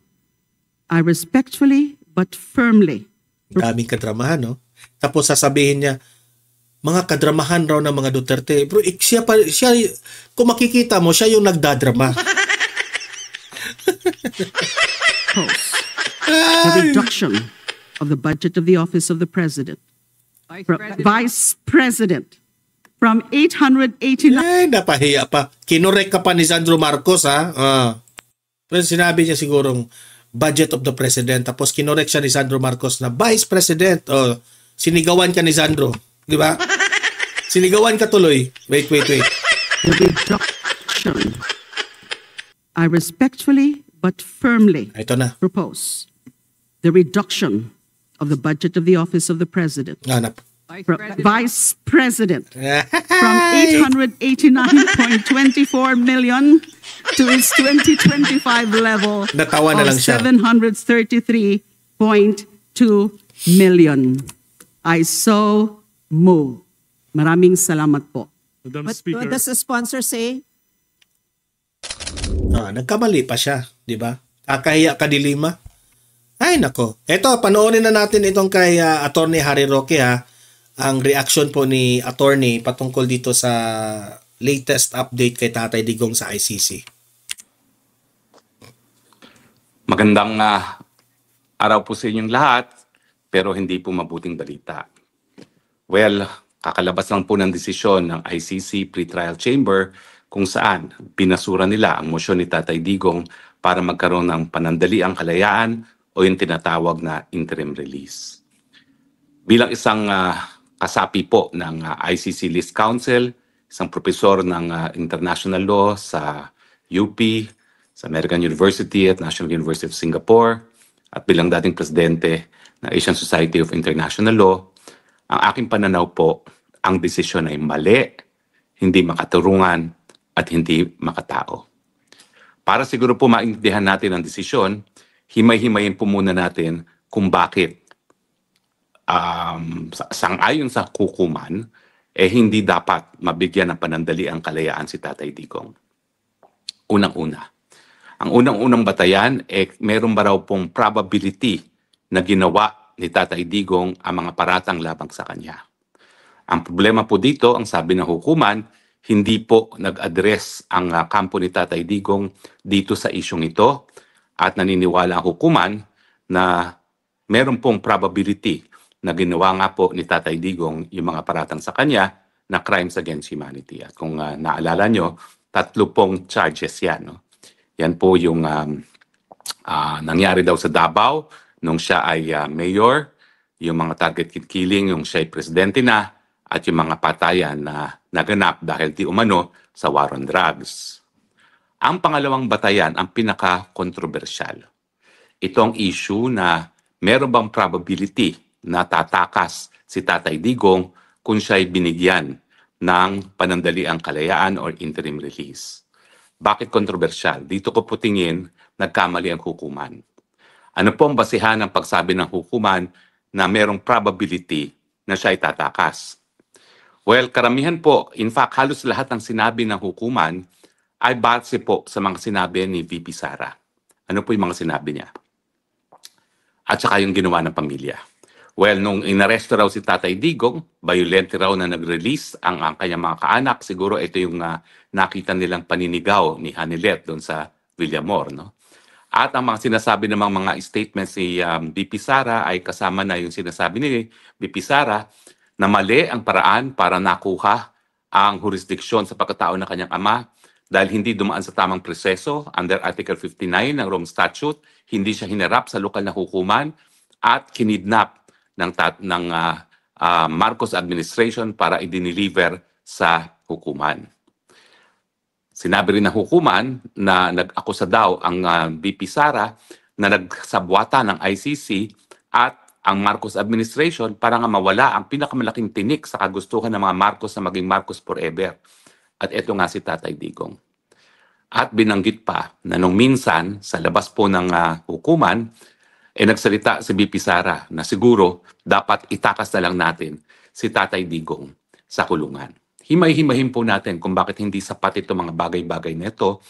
I respectfully but firmly Daming kadramahan, no? Tapos sasabihin niya, mga kadramahan raw ng mga Duterte. Bro, siya, kung makikita mo, siya yung nagdadrama. propose the reduction of the budget of the Office of the President. Vice President from 889 Ay, napahiya pa. Kinorek ka pa ni Sandro Marcos, ha? Pero sinabi niya sigurong budget of the President. Tapos kinorek siya ni Sandro Marcos na Vice President. Sinigawan ka ni Sandro. Di ba? Sinigawan ka tuloy. Wait. the reduction. I respectfully but firmly Ito na. propose the reduction of the budget of the Office of the President. Hanap. Vice President from 889.24 million to its 2025 level Natawa na of lang siya. 733.2 million. I so move. Maraming salamat po. Madam What Speaker. does the sponsor say? Nagkamali pa siya, di ba? Kakahiya ka, Dilima. Ay, nako. Eto, panoorin na natin itong kay Attorney Harry Roque, ha. Ang reaction po ni Attorney patungkol dito sa latest update kay Tatay Digong sa ICC. Magandang araw po sa inyong lahat, pero hindi po mabuting balita. Well, kakalabas lang po ng desisyon ng ICC Pre-Trial Chamber kung saan pinasura nila ang mosyon ni Tatay Digong para magkaroon ng panandaliang kalayaan o yung tinatawag na interim release. Bilang isang kasapi po ng ICC List Council, isang profesor ng international law sa UP, sa American University at National University of Singapore, at bilang dating presidente ng Asian Society of International Law, ang aking pananaw po, ang desisyon ay mali, hindi makaturungan, at hindi makatao. Para siguro po maintindihan natin ang desisyon, himay-himayin po muna natin kung bakit sang-ayon sa hukuman, hindi dapat mabigyan ng panandaliang kalayaan si Tatay Digong. Unang-una. Ang unang-unang batayan, meron ba raw pong probability na ginawa ni Tatay Digong ang mga paratang labang sa kanya. Ang problema po dito, ang sabi ng hukuman, hindi po nag-address ang kampo ni Tatay Digong dito sa isyong ito at naniniwala ang hukuman na meron pong probability na ginawa nga po ni Tatay Digong yung mga paratang sa kanya na crimes against humanity. At kung naalala nyo, 3 pong charges yan. No? Yan po yung nangyari daw sa Davao nung siya ay mayor, yung mga target killing, yung siya ay presidente na, at yung mga patayan na naganap dahil di umano sa war on drugs. Ang pangalawang batayan, ang pinaka-kontrobersyal. Itong issue na meron bang probability na tatakas si Tatay Digong kung siya ay binigyan ng panandaliang kalayaan or interim release. Bakit kontrobersyal? Dito ko po tingin, nagkamali ang hukuman. Ano po ang basihan ng pagsabi ng hukuman na merong probability na siya ay tatakas? Well, karamihan po, in fact, halos lahat ng sinabi ng hukuman ay base po sa mga sinabi ni VP Sara. Ano po yung mga sinabi niya? At saka yung ginawa ng pamilya. Well, nung inaresto raw si Tatay Digong, violent raw na nag-release ang kanyang mga kaanak. Siguro ito yung nakita nilang paninigaw ni Hanilet doon sa Villamor. No? At ang mga sinasabi ng mga statements ni VP Sara ay kasama na yung sinasabi ni VP Sara na mali ang paraan para nakuha ang jurisdiksyon sa pagkatao ng kanyang ama dahil hindi dumaan sa tamang proseso under Article 59 ng Rome Statute, hindi siya hinarap sa lokal na hukuman at kinidnap ng Marcos administration para i-deliver sa hukuman. Sinabi rin ng hukuman na nag-akusa daw ang VP Sara na nagsabwata ng ICC at ang Marcos administration para nga mawala ang pinakamalaking tinik sa kagustuhan ng mga Marcos na maging Marcos forever. At ito nga si Tatay Digong. At binanggit pa na nung minsan sa labas po ng hukuman, nagsalita si VP Sara na siguro dapat itakas na lang natin si Tatay Digong sa kulungan. Himay-himahin po natin kung bakit hindi sapat ito mga bagay-bagay na ito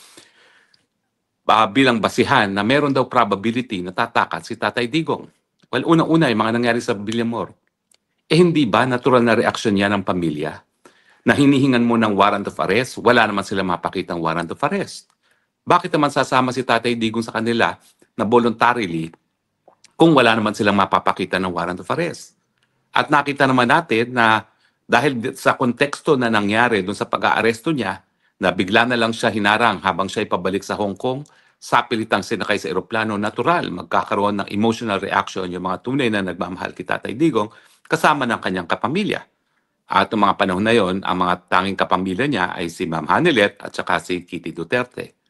bilang basihan na meron daw probability na tatakas si Tatay Digong. Well, unang-una yung mga nangyari sa Villamor. Hindi ba natural na reaksyon yan ng pamilya na hinihingan mo ng warrant of arrest, wala naman sila mapakitang warrant of arrest? Bakit naman sasama si Tatay Digong sa kanila na voluntarily kung wala naman silang mapapakita ng warrant of arrest? At nakita naman natin na dahil sa konteksto na nangyari doon sa pag-aaresto niya, na bigla na lang siya hinarang habang siya ay pabalik sa Hong Kong, sapilitang sinakay sa eroplano, natural, magkakaroon ng emotional reaction yung mga tunay na nagmamahal kay Tatay Digong kasama ng kanyang kapamilya. At ang mga panahon na yon, ang mga tanging kapamilya niya ay si Ma'am Hanilet at saka si Kitty Duterte.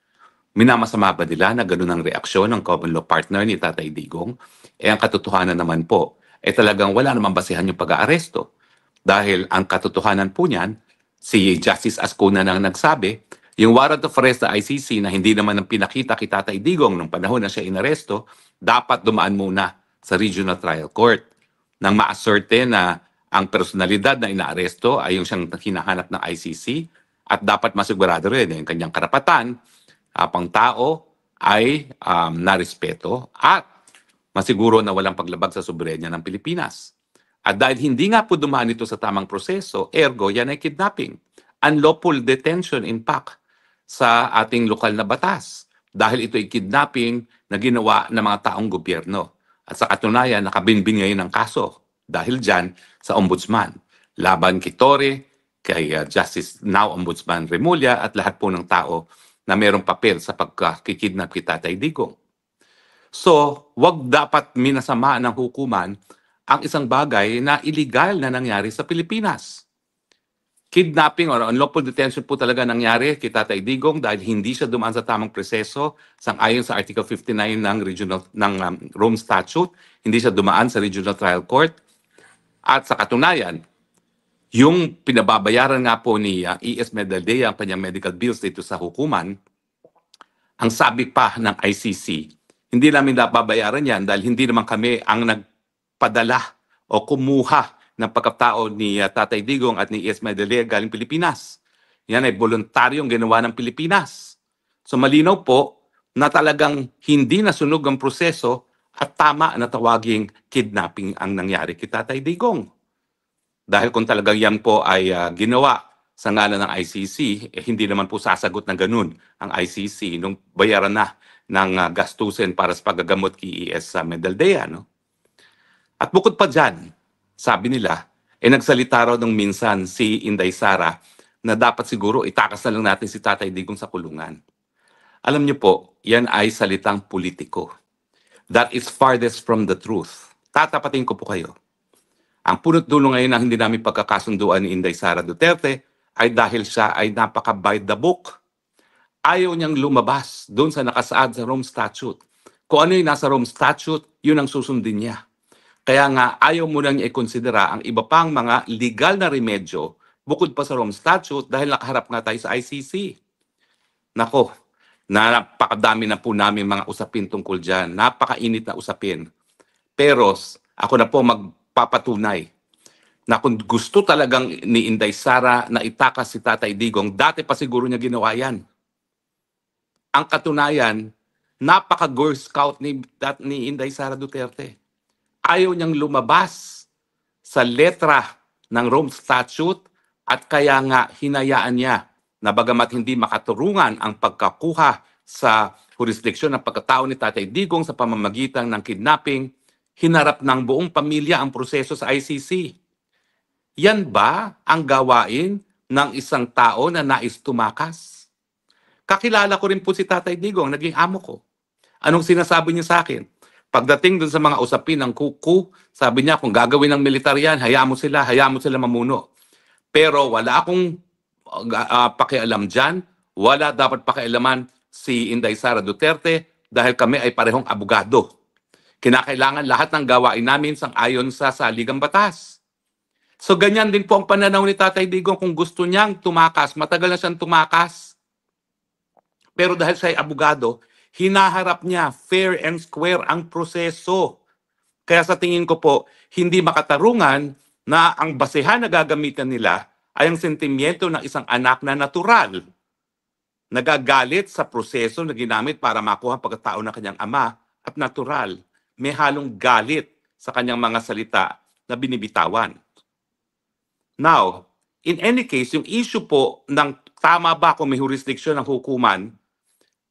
Minamasama ba nila na ganun ang reaksyon ng common law partner ni Tatay Digong? Ang katotohanan naman po, talagang wala namang basihan yung pag-aaresto. Dahil ang katotohanan po niyan, si Justice Ascona nang nagsabi, yung warrant of arrest sa ICC na hindi naman ang pinakita kay Tatay Digong nung panahon na siya inaresto, dapat dumaan muna sa Regional Trial Court nang ma-asserte na ang personalidad na inaaresto ay yung siyang hinahanap ng ICC at dapat masigurado rin yung kanyang karapatan pang tao ay narespeto at masiguro na walang paglabag sa soberenya ng Pilipinas. At dahil hindi nga po dumaan ito sa tamang proseso, ergo yan ay kidnapping. Unlawful detention in fact sa ating lokal na batas. Dahil ito ay kidnapping na ginawa ng mga taong gobyerno. At sa katunayan, nakabinbin ngayon ang kaso dahil dyan sa ombudsman. Laban kay Torre, kay Justice Now Ombudsman Remulla at lahat po ng tao na mayroong papel sa pagkikidnap kay Tatay Digong. So, wag dapat minasama ng hukuman ang isang bagay na illegal na nangyari sa Pilipinas. Kidnapping or unlawful detention po talaga nangyari kay Tatay Digong dahil hindi siya dumaan sa tamang proseso sang-ayon sa Article 59 ng Rome Statute, hindi siya dumaan sa Regional Trial Court. At sa katunayan, yung pinababayaran nga po ni E.S. Medaldea ang kanyang medical bills dito sa hukuman, ang sabi pa ng ICC, hindi namin nababayaran yan dahil hindi naman kami ang nagpadala o kumuha ng pagkatao ni Tatay Digong at ni E.S. Madaliaga galing Pilipinas. Yan ay voluntaryong ginawa ng Pilipinas. So malinaw po na talagang hindi nasunog ang proseso at tama na tawaging kidnapping ang nangyari kay Tatay Digong. Dahil kung talagang yan po ay ginawa sa ngalan ng ICC, hindi naman po sasagot ng ganun ang ICC nung bayaran na ng gastusin para sa paggagamot kay E.S. Medaldea. No? At bukod pa dyan, sabi nila, nagsalita raw nung minsan si Inday Sara na dapat siguro itakas na lang natin si Tatay Digong sa kulungan. Alam niyo po, yan ay salitang politiko. That is farthest from the truth. Tatapatin ko po kayo. Ang punot dulo ngayon na hindi namin pagkakasunduan ni Inday Sara Duterte ay dahil siya ay napaka-by the book. Ayaw niyang lumabas doon sa nakasaad sa Rome Statute. Kung ano yung nasa Rome Statute, yun ang susundin niya. Kaya nga ayaw mo nang i-considera ang iba pang mga legal na remedyo bukod pa sa Rome Statute dahil nakaharap nga tayo sa ICC. Nako, napakadami na po namin mga usapin tungkol dyan. Napakainit na usapin. Pero ako na po magpapatunay na kung gusto talagang ni Inday Sara na itakas si Tatay Digong, dati pa siguro niya ginawa yan. Ang katunayan, napaka-Girl Scout ni Inday Sara Duterte. Ayaw niyang lumabas sa letra ng Rome Statute at kaya nga hinayaan niya na bagamat hindi makaturungan ang pagkakuha sa jurisdiksyon ng pagkatao ni Tatay Digong sa pamamagitan ng kidnapping, hinarap ng buong pamilya ang proseso sa ICC. Yan ba ang gawain ng isang tao na nais tumakas? Kakilala ko rin po si Tatay Digong, naging amo ko. Anong sinasabi niya sa akin? Pagdating dun sa mga usapin ng kuku, sabi niya kung gagawin ng militar yan, hayaan mo sila mamuno. Pero wala akong pakialam dyan, wala dapat pakialaman si Inday Sara Duterte dahil kami ay parehong abogado. Kinakailangan lahat ng gawain namin sang-ayon sa saligang batas. So ganyan din po ang pananaw ni Tatay Digong kung gusto niyang tumakas, matagal na siyang tumakas. Pero dahil siya ay abogado, hinaharap niya fair and square ang proseso. Kaya sa tingin ko po, hindi makatarungan na ang basehan na gagamitan nila ay ang sentimiento ng isang anak na natural. Nagagalit sa proseso na ginamit para makuha ang pagkatao ng kanyang ama at natural. May halong galit sa kanyang mga salita na binibitawan. Now, in any case, yung issue po ng tama ba kung may jurisdiction ng hukuman,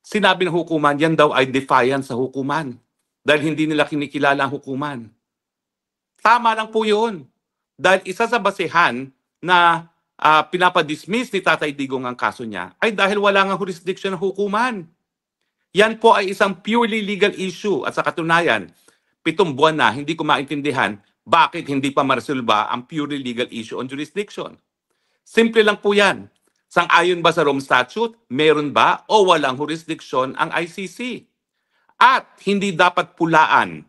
sinabi ng hukuman, yan daw ay defiance sa hukuman dahil hindi nila kinikilala ang hukuman. Tama lang po yun. Dahil isa sa basehan na pinapadismiss ni Tatay Digong ang kaso niya ay dahil wala nga jurisdiction ng hukuman. Yan po ay isang purely legal issue at sa katunayan, 7 buwan na hindi ko maintindihan bakit hindi pa maresolba ang purely legal issue on jurisdiction. Simple lang po yan. Sang-ayon ba sa Rome Statute? Meron ba o walang jurisdiction ang ICC? At hindi dapat pulaan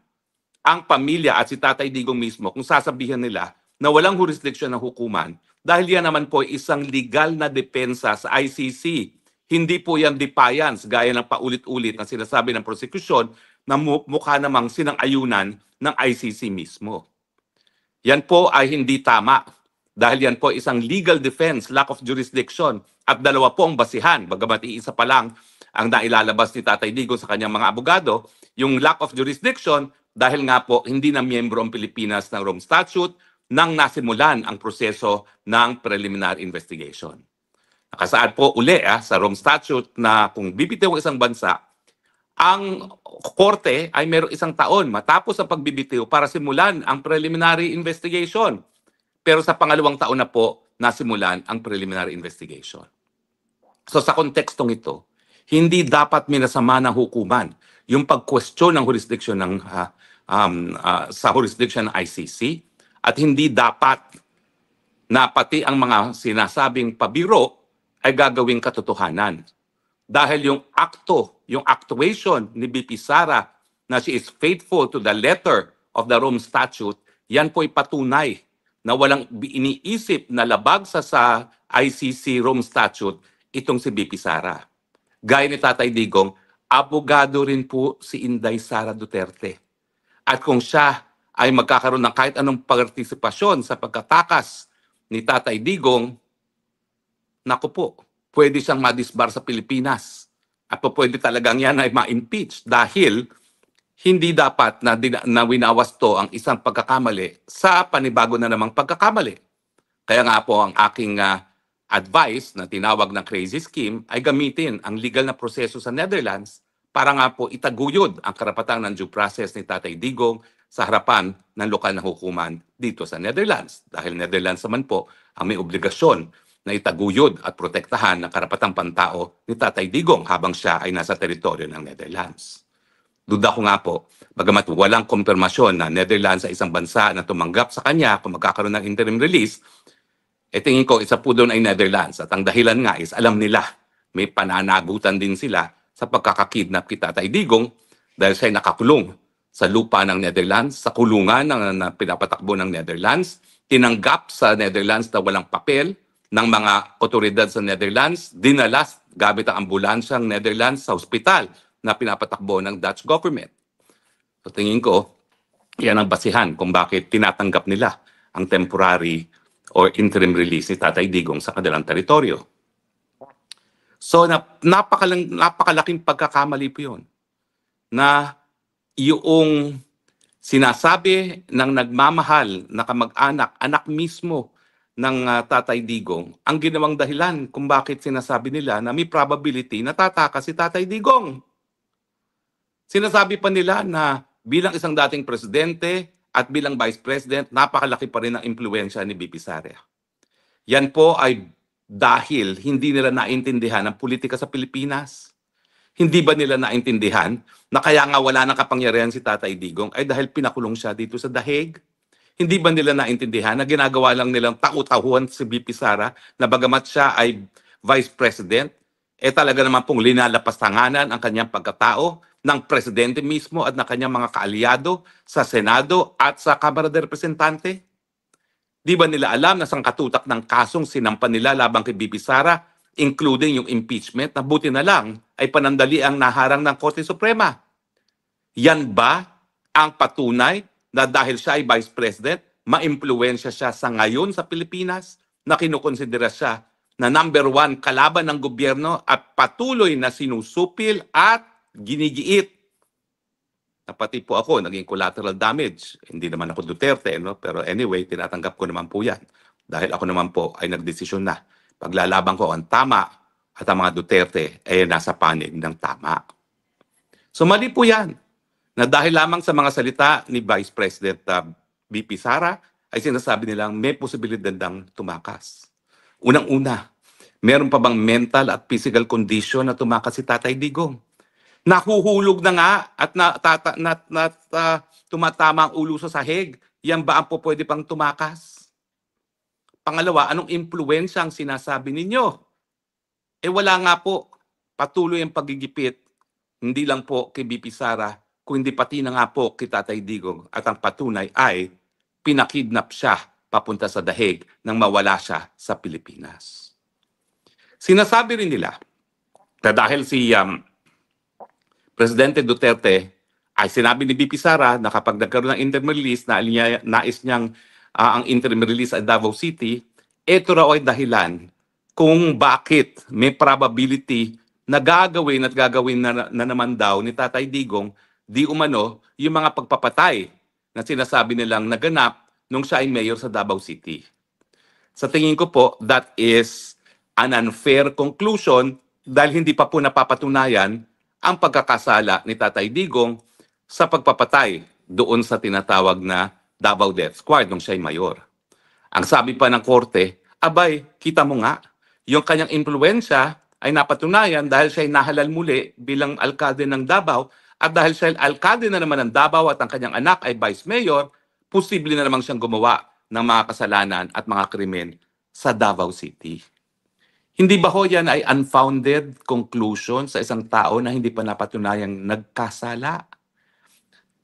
ang pamilya at si Tatay Digong mismo kung sasabihin nila na walang jurisdiction ng hukuman dahil yan naman po isang legal na depensa sa ICC. Hindi po yan defiance gaya ng paulit-ulit na sinasabi ng prosecution na mukha namang sinang-ayunan ng ICC mismo. Yan po ay hindi tama. Dahil yan po isang legal defense, lack of jurisdiction, at dalawa po ang basihan, bagamat iisa pa lang ang nailalabas ni Tatay Digong sa kanyang mga abogado, yung lack of jurisdiction dahil nga po hindi na miyembro ang Pilipinas ng Rome Statute nang nasimulan ang proseso ng preliminary investigation. Nakasaad po uli sa Rome Statute na kung bibitiw ang isang bansa, ang korte ay mayroong 1 taon matapos ang pagbibitiw para simulan ang preliminary investigation. Pero sa pangalawang taon na po, nasimulan ang preliminary investigation. So sa kontekstong ito, hindi dapat minasama ng hukuman yung pag-question ng jurisdiction sa jurisdiction ng ICC at hindi dapat na pati ang mga sinasabing pabiro ay gagawing katotohanan. Dahil yung actuation ni BP Sara na she is faithful to the letter of the Rome Statute, yan po ay patunay na walang iniisip na labag sa ICC Rome Statute itong si BP Sara. Gaya ni Tatay Digong, abogado rin po si Inday Sara Duterte. At kung siya ay magkakaroon ng kahit anong partisipasyon sa pagkatakas ni Tatay Digong, naku po, pwede siyang madisbar sa Pilipinas. At po pwede talagang yan ay ma-impeach dahil hindi dapat na winawasto ang isang pagkakamali sa panibago na namang pagkakamali. Kaya nga po ang aking advice na tinawag ng crazy scheme ay gamitin ang legal na proseso sa Netherlands para nga po itaguyod ang karapatan ng due process ni Tatay Digong sa harapan ng lokal na hukuman dito sa Netherlands. Dahil Netherlands naman po ang may obligasyon na itaguyod at protektahan ang karapatang pantao ni Tatay Digong habang siya ay nasa teritoryo ng Netherlands. Duda ko nga po, bagamat walang kumpirmasyon na Netherlands ay isang bansa na tumanggap sa kanya kung magkakaroon ng interim release, tingin ko isa po doon ay Netherlands. At ang dahilan nga is alam nila, may pananagutan din sila sa pagkakakidnap kay Tatay Digong dahil siya ay nakakulong sa lupa ng Netherlands, sa kulungan na pinapatakbo ng Netherlands, tinanggap sa Netherlands na walang papel ng mga otoridad sa Netherlands, dinala gamit ang ambulansyang Netherlands sa ospital na pinapatakbo ng Dutch government. So tingin ko, yan ang basihan kung bakit tinatanggap nila ang temporary or interim release ni Tatay Digong sa kanilang teritoryo. So napakalaking pagkakamali po yun na yung sinasabi ng nagmamahal na kamag-anak, anak mismo ng Tatay Digong, ang ginawang dahilan kung bakit sinasabi nila na may probability na tatakas si Tatay Digong. Sinasabi pa nila na bilang isang dating presidente at bilang vice president, napakalaki pa rin ang impluwensya ni BP Sara. Yan po ay dahil hindi nila naintindihan ang politika sa Pilipinas. Hindi ba nila naintindihan na kaya nga wala ng kapangyarihan si Tatay Digong ay dahil pinakulong siya dito sa The Hague? Hindi ba nila naintindihan na ginagawa lang nilang tau-tahuan si BP Sara na bagamat siya ay vice president, talaga naman pong linalapastanganan ang kanyang pagkatao ng presidente mismo at ng kanyang mga kaalyado sa Senado at sa Kamara de Representante? Di ba nila alam na sangkatutak ng kasong sinampan nila labang kay BP Sara, including yung impeachment, na buti na lang ay panandali ang naharang ng Korte Suprema? Yan ba ang patunay na dahil siya ay vice president, maimpluwensya siya sa ngayon sa Pilipinas, na kinukonsidera siya na number 1 kalaban ng gobyerno at patuloy na sinusupil at ginigiit? Na pati po ako, naging collateral damage. Hindi naman ako Duterte, no? Pero anyway, tinatanggap ko naman po yan. Dahil ako naman po ay nagdesisyon na paglalaban ko ang tama at ang mga Duterte ay nasa panig ng tama. So mali po yan, na dahil lamang sa mga salita ni Vice President BP Sara, ay sinasabi nilang may posibilidad ng tumakas. Unang-una, meron pa bang mental at physical condition na tumakas si Tatay Digong? Nahuhulog na nga at tumatama ang ulo sa sahig. Yan ba ang po pwede pang tumakas? Pangalawa, anong impluwensya ang sinasabi ninyo? Wala nga po. Patuloy ang pagigipit, hindi lang po kay BP Sara, kundi pati na nga po kay Tatay Digong. At ang patunay ay pinakidnap siya papunta sa The Hague nang mawala siya sa Pilipinas. Sinasabi rin nila na dahil si Presidente Duterte ay sinabi ni BP Sara na kapag nagkaroon ng interim release na nais niyang ang interim release at Davao City, ito raw ay dahilan kung bakit may probability na gagawin na naman daw ni Tatay Digong di umano yung mga pagpapatay na sinasabi nilang naganap nung siya ay mayor sa Davao City. Sa tingin ko po, that is an unfair conclusion dahil hindi pa po napapatunayan ang pagkakasala ni Tatay Digong sa pagpapatay doon sa tinatawag na Davao Death Squad nung siya ay mayor. Ang sabi pa ng korte, abay, kita mo nga, yung kanyang impluwensya ay napatunayan dahil siya ay nahalal muli bilang alkalde ng Davao at dahil siya ay alkalde na naman ng Davao at ang kanyang anak ay vice mayor, posible na namang siyang gumawa ng mga kasalanan at mga krimen sa Davao City. Hindi ba ho yan ay unfounded conclusion sa isang tao na hindi pa napatunayang nagkasala?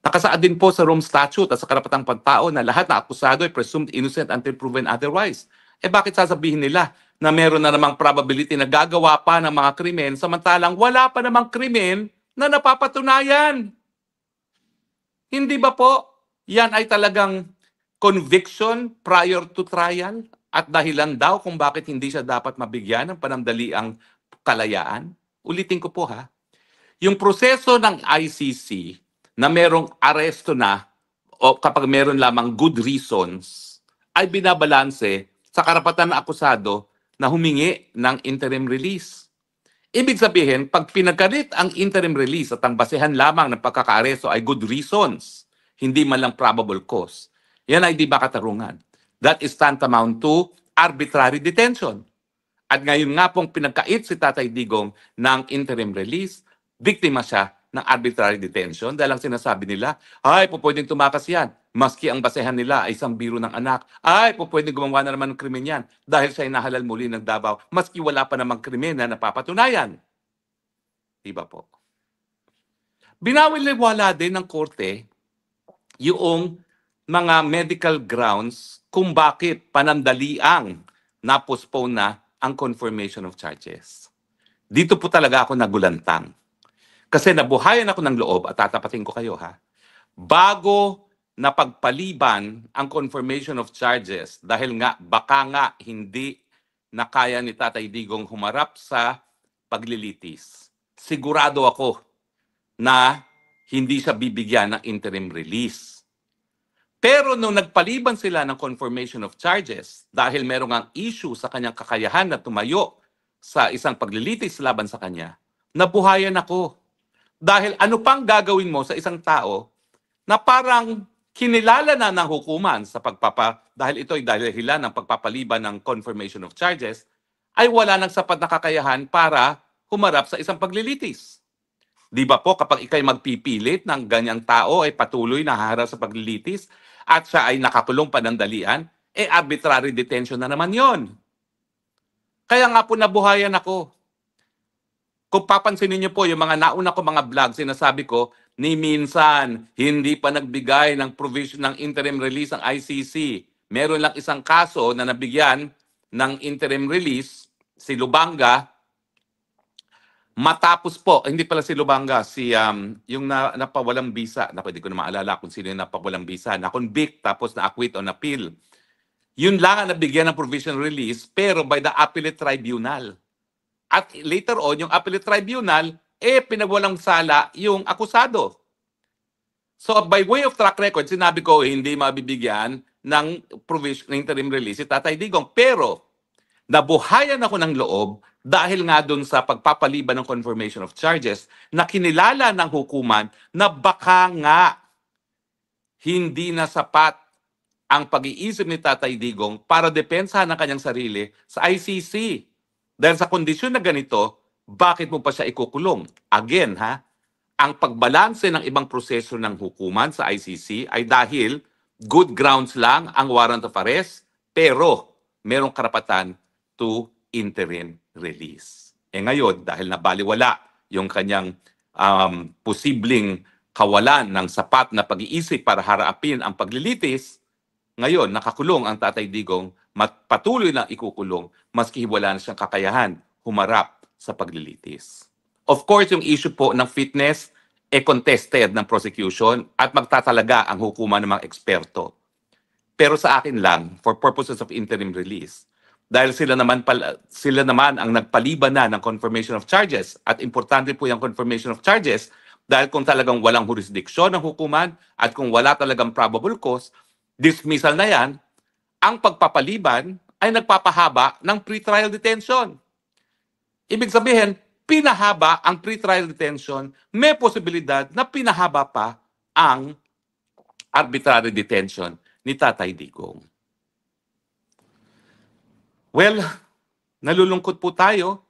Nakasaad din po sa Rome Statute at sa karapatang pantao na lahat na akusado ay presumed innocent until proven otherwise. Bakit sasabihin nila na meron na namang probability na gagawa pa ng mga krimen samantalang wala pa namang krimen na napapatunayan? Hindi ba po yan ay talagang conviction prior to trial at dahilan daw kung bakit hindi siya dapat mabigyan ng panandaliang kalayaan. Ulitin ko po ha, yung proseso ng ICC na merong aresto na o kapag meron lamang good reasons ay binabalanse sa karapatan ng akusado na humingi ng interim release. Ibig sabihin, pag pinagkarit ang interim release at ang basehan lamang ng pagkakaaresto ay good reasons, hindi man lang probable cause, yan ay di ba katarungan? That is tantamount to arbitrary detention. At ngayon nga pong pinagkait si Tatay Digong ng interim release, biktima siya ng arbitrary detention dahil ang sinasabi nila, ay, pwedeng tumakas yan. Maski ang basehan nila ay isang biro ng anak. Ay, pwedeng gumawa na naman ng krimen yan dahil siya ay nahalal muli ng Davao, maski wala pa namang krimen na napapatunayan. Diba po? Binawal-wala din ng korte yung mga medical grounds kung bakit panandaliang na-postpone na ang confirmation of charges. Dito po talaga ako nagulantang. Kasi nabuhayan ako ng loob at tatapatin ko kayo ha. Bago napagpaliban ang confirmation of charges dahil nga baka nga hindi na kaya ni Tatay Digong humarap sa paglilitis. Sigurado ako na hindi siya bibigyan ng interim release. Pero nung nagpaliban sila ng confirmation of charges dahil merong ang issue sa kanyang kakayahan na tumayo sa isang paglilitis laban sa kanya, nabuhayan ako. Dahil ano pang gagawin mo sa isang tao na parang kinilala na ng hukuman sa dahil ito ay dahilan ng pagpapaliban ng confirmation of charges, ay wala ng sapat na kakayahan para humarap sa isang paglilitis. Di ba po kapag ikay magpipilit ng ganyang tao ay patuloy na haharap sa paglilitis at siya ay nakakulong panandalian, arbitrary detention na naman yon. Kaya nga po nabuhayan ako. Kung papansinin niyo po, yung mga nauna ko mga vlog, sinasabi ko, ni minsan, hindi pa nagbigay ng provision ng interim release ang ICC. Meron lang isang kaso na nabigyan ng interim release, si Lubanga, matapos po, hindi pala si Lubanga, yung napawalang bisa, hindi ko na maalala kung sino yung napawalang bisa, na-convict, tapos na-acquit on appeal. Yun lang ang nabigyan ng provisional release, pero by the appellate tribunal. At later on, yung appellate tribunal, pinagwalang sala yung akusado. So by way of track record, sinabi ko hindi mabibigyan ng provision ng interim release si Tatay Digong. Pero nabuhayan ako ng loob dahil nga doon sa pagpapaliban ng confirmation of charges na kinilala ng hukuman na baka nga hindi na sapat ang pag-iisip ni Tatay Digong para depensahan ng kanyang sarili sa ICC. Dahil sa kondisyon na ganito, bakit mo pa siya ikukulong? Again, ang pagbalanse ng ibang proseso ng hukuman sa ICC ay dahil good grounds lang ang warrant of arrest, pero merong karapatan to interim release. Ngayon, dahil nabaliwala yung kanyang posibleng kawalan ng sapat na pag-iisip para harapin ang paglilitis, ngayon, nakakulong ang Tatay Digong, patuloy na ikukulong, maski wala na siyang kakayahan humarap sa paglilitis. Of course, yung issue po ng fitness, contested ng prosecution at magtatalaga ang hukuman ng mga eksperto. Pero sa akin lang, for purposes of interim release, dahil sila naman ang nagpaliban na ng confirmation of charges at importante po yung confirmation of charges dahil kung talagang walang jurisdiction ng hukuman at kung wala talagang probable cause, dismissal na yan, ang pagpapaliban ay nagpapahaba ng pretrial detention. Ibig sabihin, pinahaba ang pretrial detention, may posibilidad na pinahaba pa ang arbitrary detention ni Tatay Digong. Well, nalulungkot po tayo,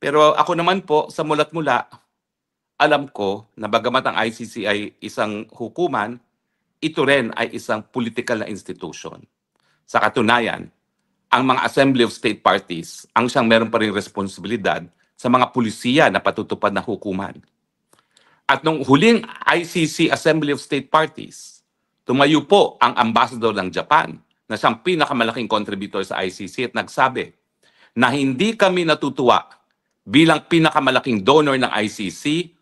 pero ako naman po, sa mula't mula, alam ko na bagamat ang ICC ay isang hukuman, ito rin ay isang political na institution. Sa katunayan, ang mga Assembly of State Parties ang siyang meron pa rin responsibilidad sa mga pulisiya na patutupad na hukuman. At nung huling ICC Assembly of State Parties, tumayo po ang ambassador ng Japan na siyang pinakamalaking contributor sa ICC at nagsabi na hindi kami natutuwa bilang pinakamalaking donor ng ICC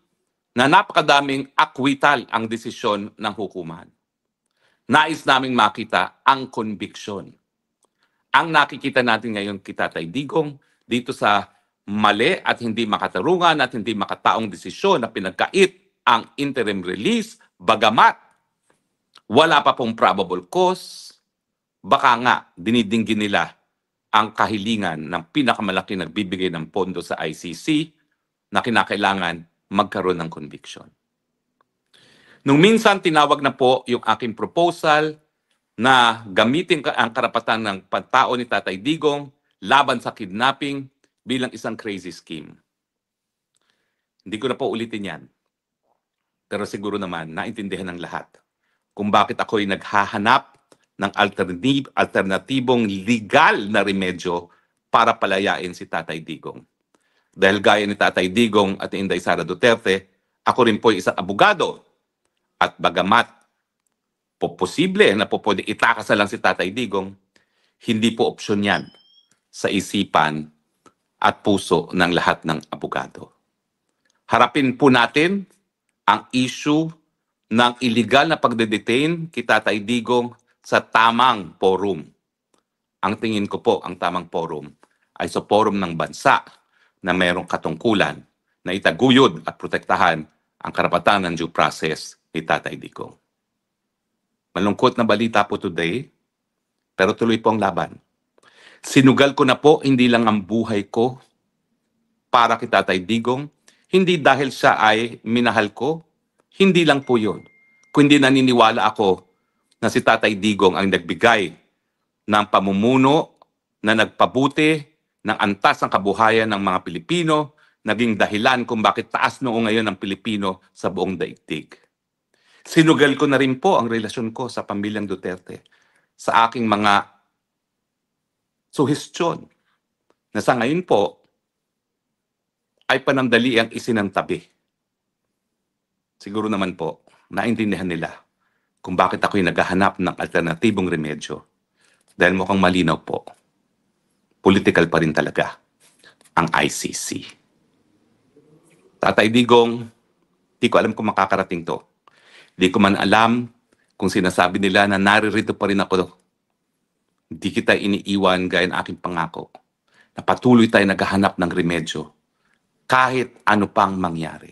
na napakadaming acquittal ang desisyon ng hukuman. Nais naming makita ang conviction. Ang nakikita natin ngayon kay Tatay Digong dito sa mali at hindi makatarungan at hindi makataong desisyon na pinagkait ang interim release, bagamat wala pa pong probable cause, baka nga dinidinggin nila ang kahilingan ng pinakamalaki nagbibigay ng pondo sa ICC na kinakailangan magkaroon ng conviction. Nung minsan tinawag na po yung aking proposal na gamitin ang karapatan ng pantao ni Tatay Digong laban sa kidnapping bilang isang crazy scheme. Hindi ko na po ulitin yan. Pero siguro naman naintindihan ng lahat kung bakit ako'y naghahanap ng alternatibong legal na remedyo para palayain si Tatay Digong. Dahil gaya ni Tatay Digong at ni Inday Sara Duterte, ako rin po isang abogado. At bagamat posible na po pwede itakas na lang si Tatay Digong, hindi po opsyon yan sa isipan at puso ng lahat ng abogado. Harapin po natin ang issue ng illegal na pagdedetain kay Tatay Digong sa tamang forum. Ang tingin ko po, ang tamang forum ay sa forum ng bansa na mayroong katungkulan na itaguyod at protektahan ang karapatan ng due process ni Tatay Digong. Malungkot na balita po today, pero tuloy po ang laban. Sinugal ko na po hindi lang ang buhay ko para kay Tatay Digong, hindi dahil siya ay minahal ko, hindi lang po yun. Kundi naniniwala ako na si Tatay Digong ang nagbigay ng pamumuno na nagpabuti ng antas ng kabuhayan ng mga Pilipino, naging dahilan kung bakit taas noong ngayon ang Pilipino sa buong daigdig. Sinugal ko na rin po ang relasyon ko sa pamilyang Duterte sa aking mga suhestyon na sa ngayon po ay panandali ang isinantabi. Siguro naman po, naintindihan nila kung bakit ako'y naghahanap ng alternatibong remedyo. Dahil mukhang malinaw po, political pa rin talaga ang ICC. Tatay Digong, di ko alam kung makakarating to. Di ko man alam kung sinasabi nila na naririto pa rin ako. Di kita iniiwan gaya ng aking pangako na patuloy tayo naghahanap ng remedyo kahit ano pang mangyari.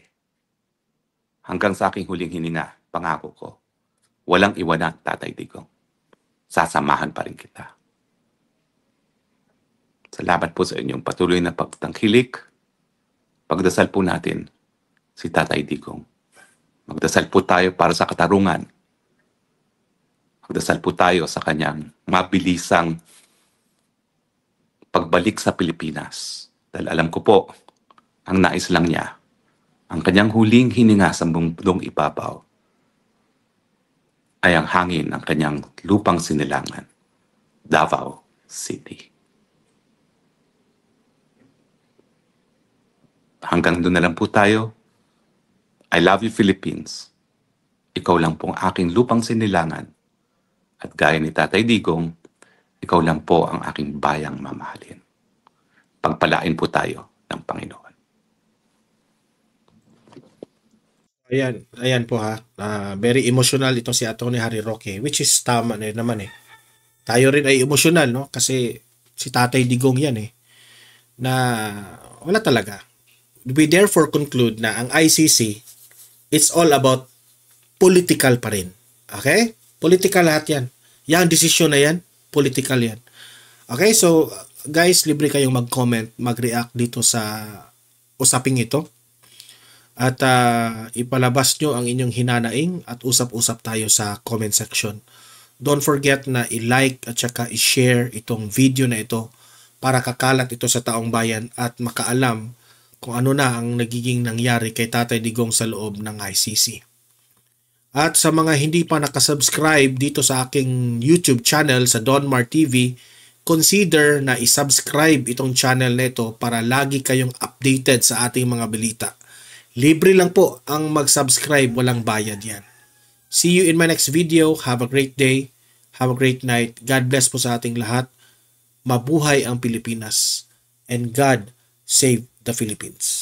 Hanggang sa aking huling hininga, pangako ko, walang iwanan, Tatay Digong. Sasamahan pa rin kita. Salamat po sa inyong patuloy na pagtangkilik. Pagdasal po natin si Tatay Digong. Magdasal po tayo para sa katarungan. Magdasal po tayo sa kanyang mabilisang pagbalik sa Pilipinas. Dahil alam ko po, ang nais lang niya, ang kanyang huling hininga sa mundong ibabaw, ay ang hangin ng kanyang lupang sinilangan, Davao City. Hanggang doon na lang po tayo. I love you, Philippines. Ikaw lang pong aking lupang sinilangan. At gaya ni Tatay Digong, ikaw lang po ang aking bayang mamahalin. Pagpalain po tayo ng Panginoon. Ayan po ha. Very emotional itong si Atty. Harry Roque, which is tama na naman eh. Tayo rin ay emotional, no? Kasi si Tatay Digong yan eh. Na wala talaga. We therefore conclude na ang ICC, it's all about political pa rin. Okay? Political lahat yan. Yang desisyon na yan, political yan. Okay? So, guys, libre kayong mag-comment, mag-react dito sa usaping ito. At ipalabas nyo ang inyong hinanaing at usap-usap tayo sa comment section. Don't forget na i-like at saka i-share itong video na ito para kakalat ito sa taong bayan at makaalam kung ano na ang nagiging nangyari kay Tatay Digong sa loob ng ICC. At sa mga hindi pa nakasubscribe dito sa aking YouTube channel sa Donmar TV, consider na isubscribe itong channel nito para lagi kayong updated sa ating mga balita. Libre lang po ang mag-subscribe, walang bayad yan. See you in my next video. Have a great day. Have a great night. God bless po sa ating lahat. Mabuhay ang Pilipinas. And God save the Philippines.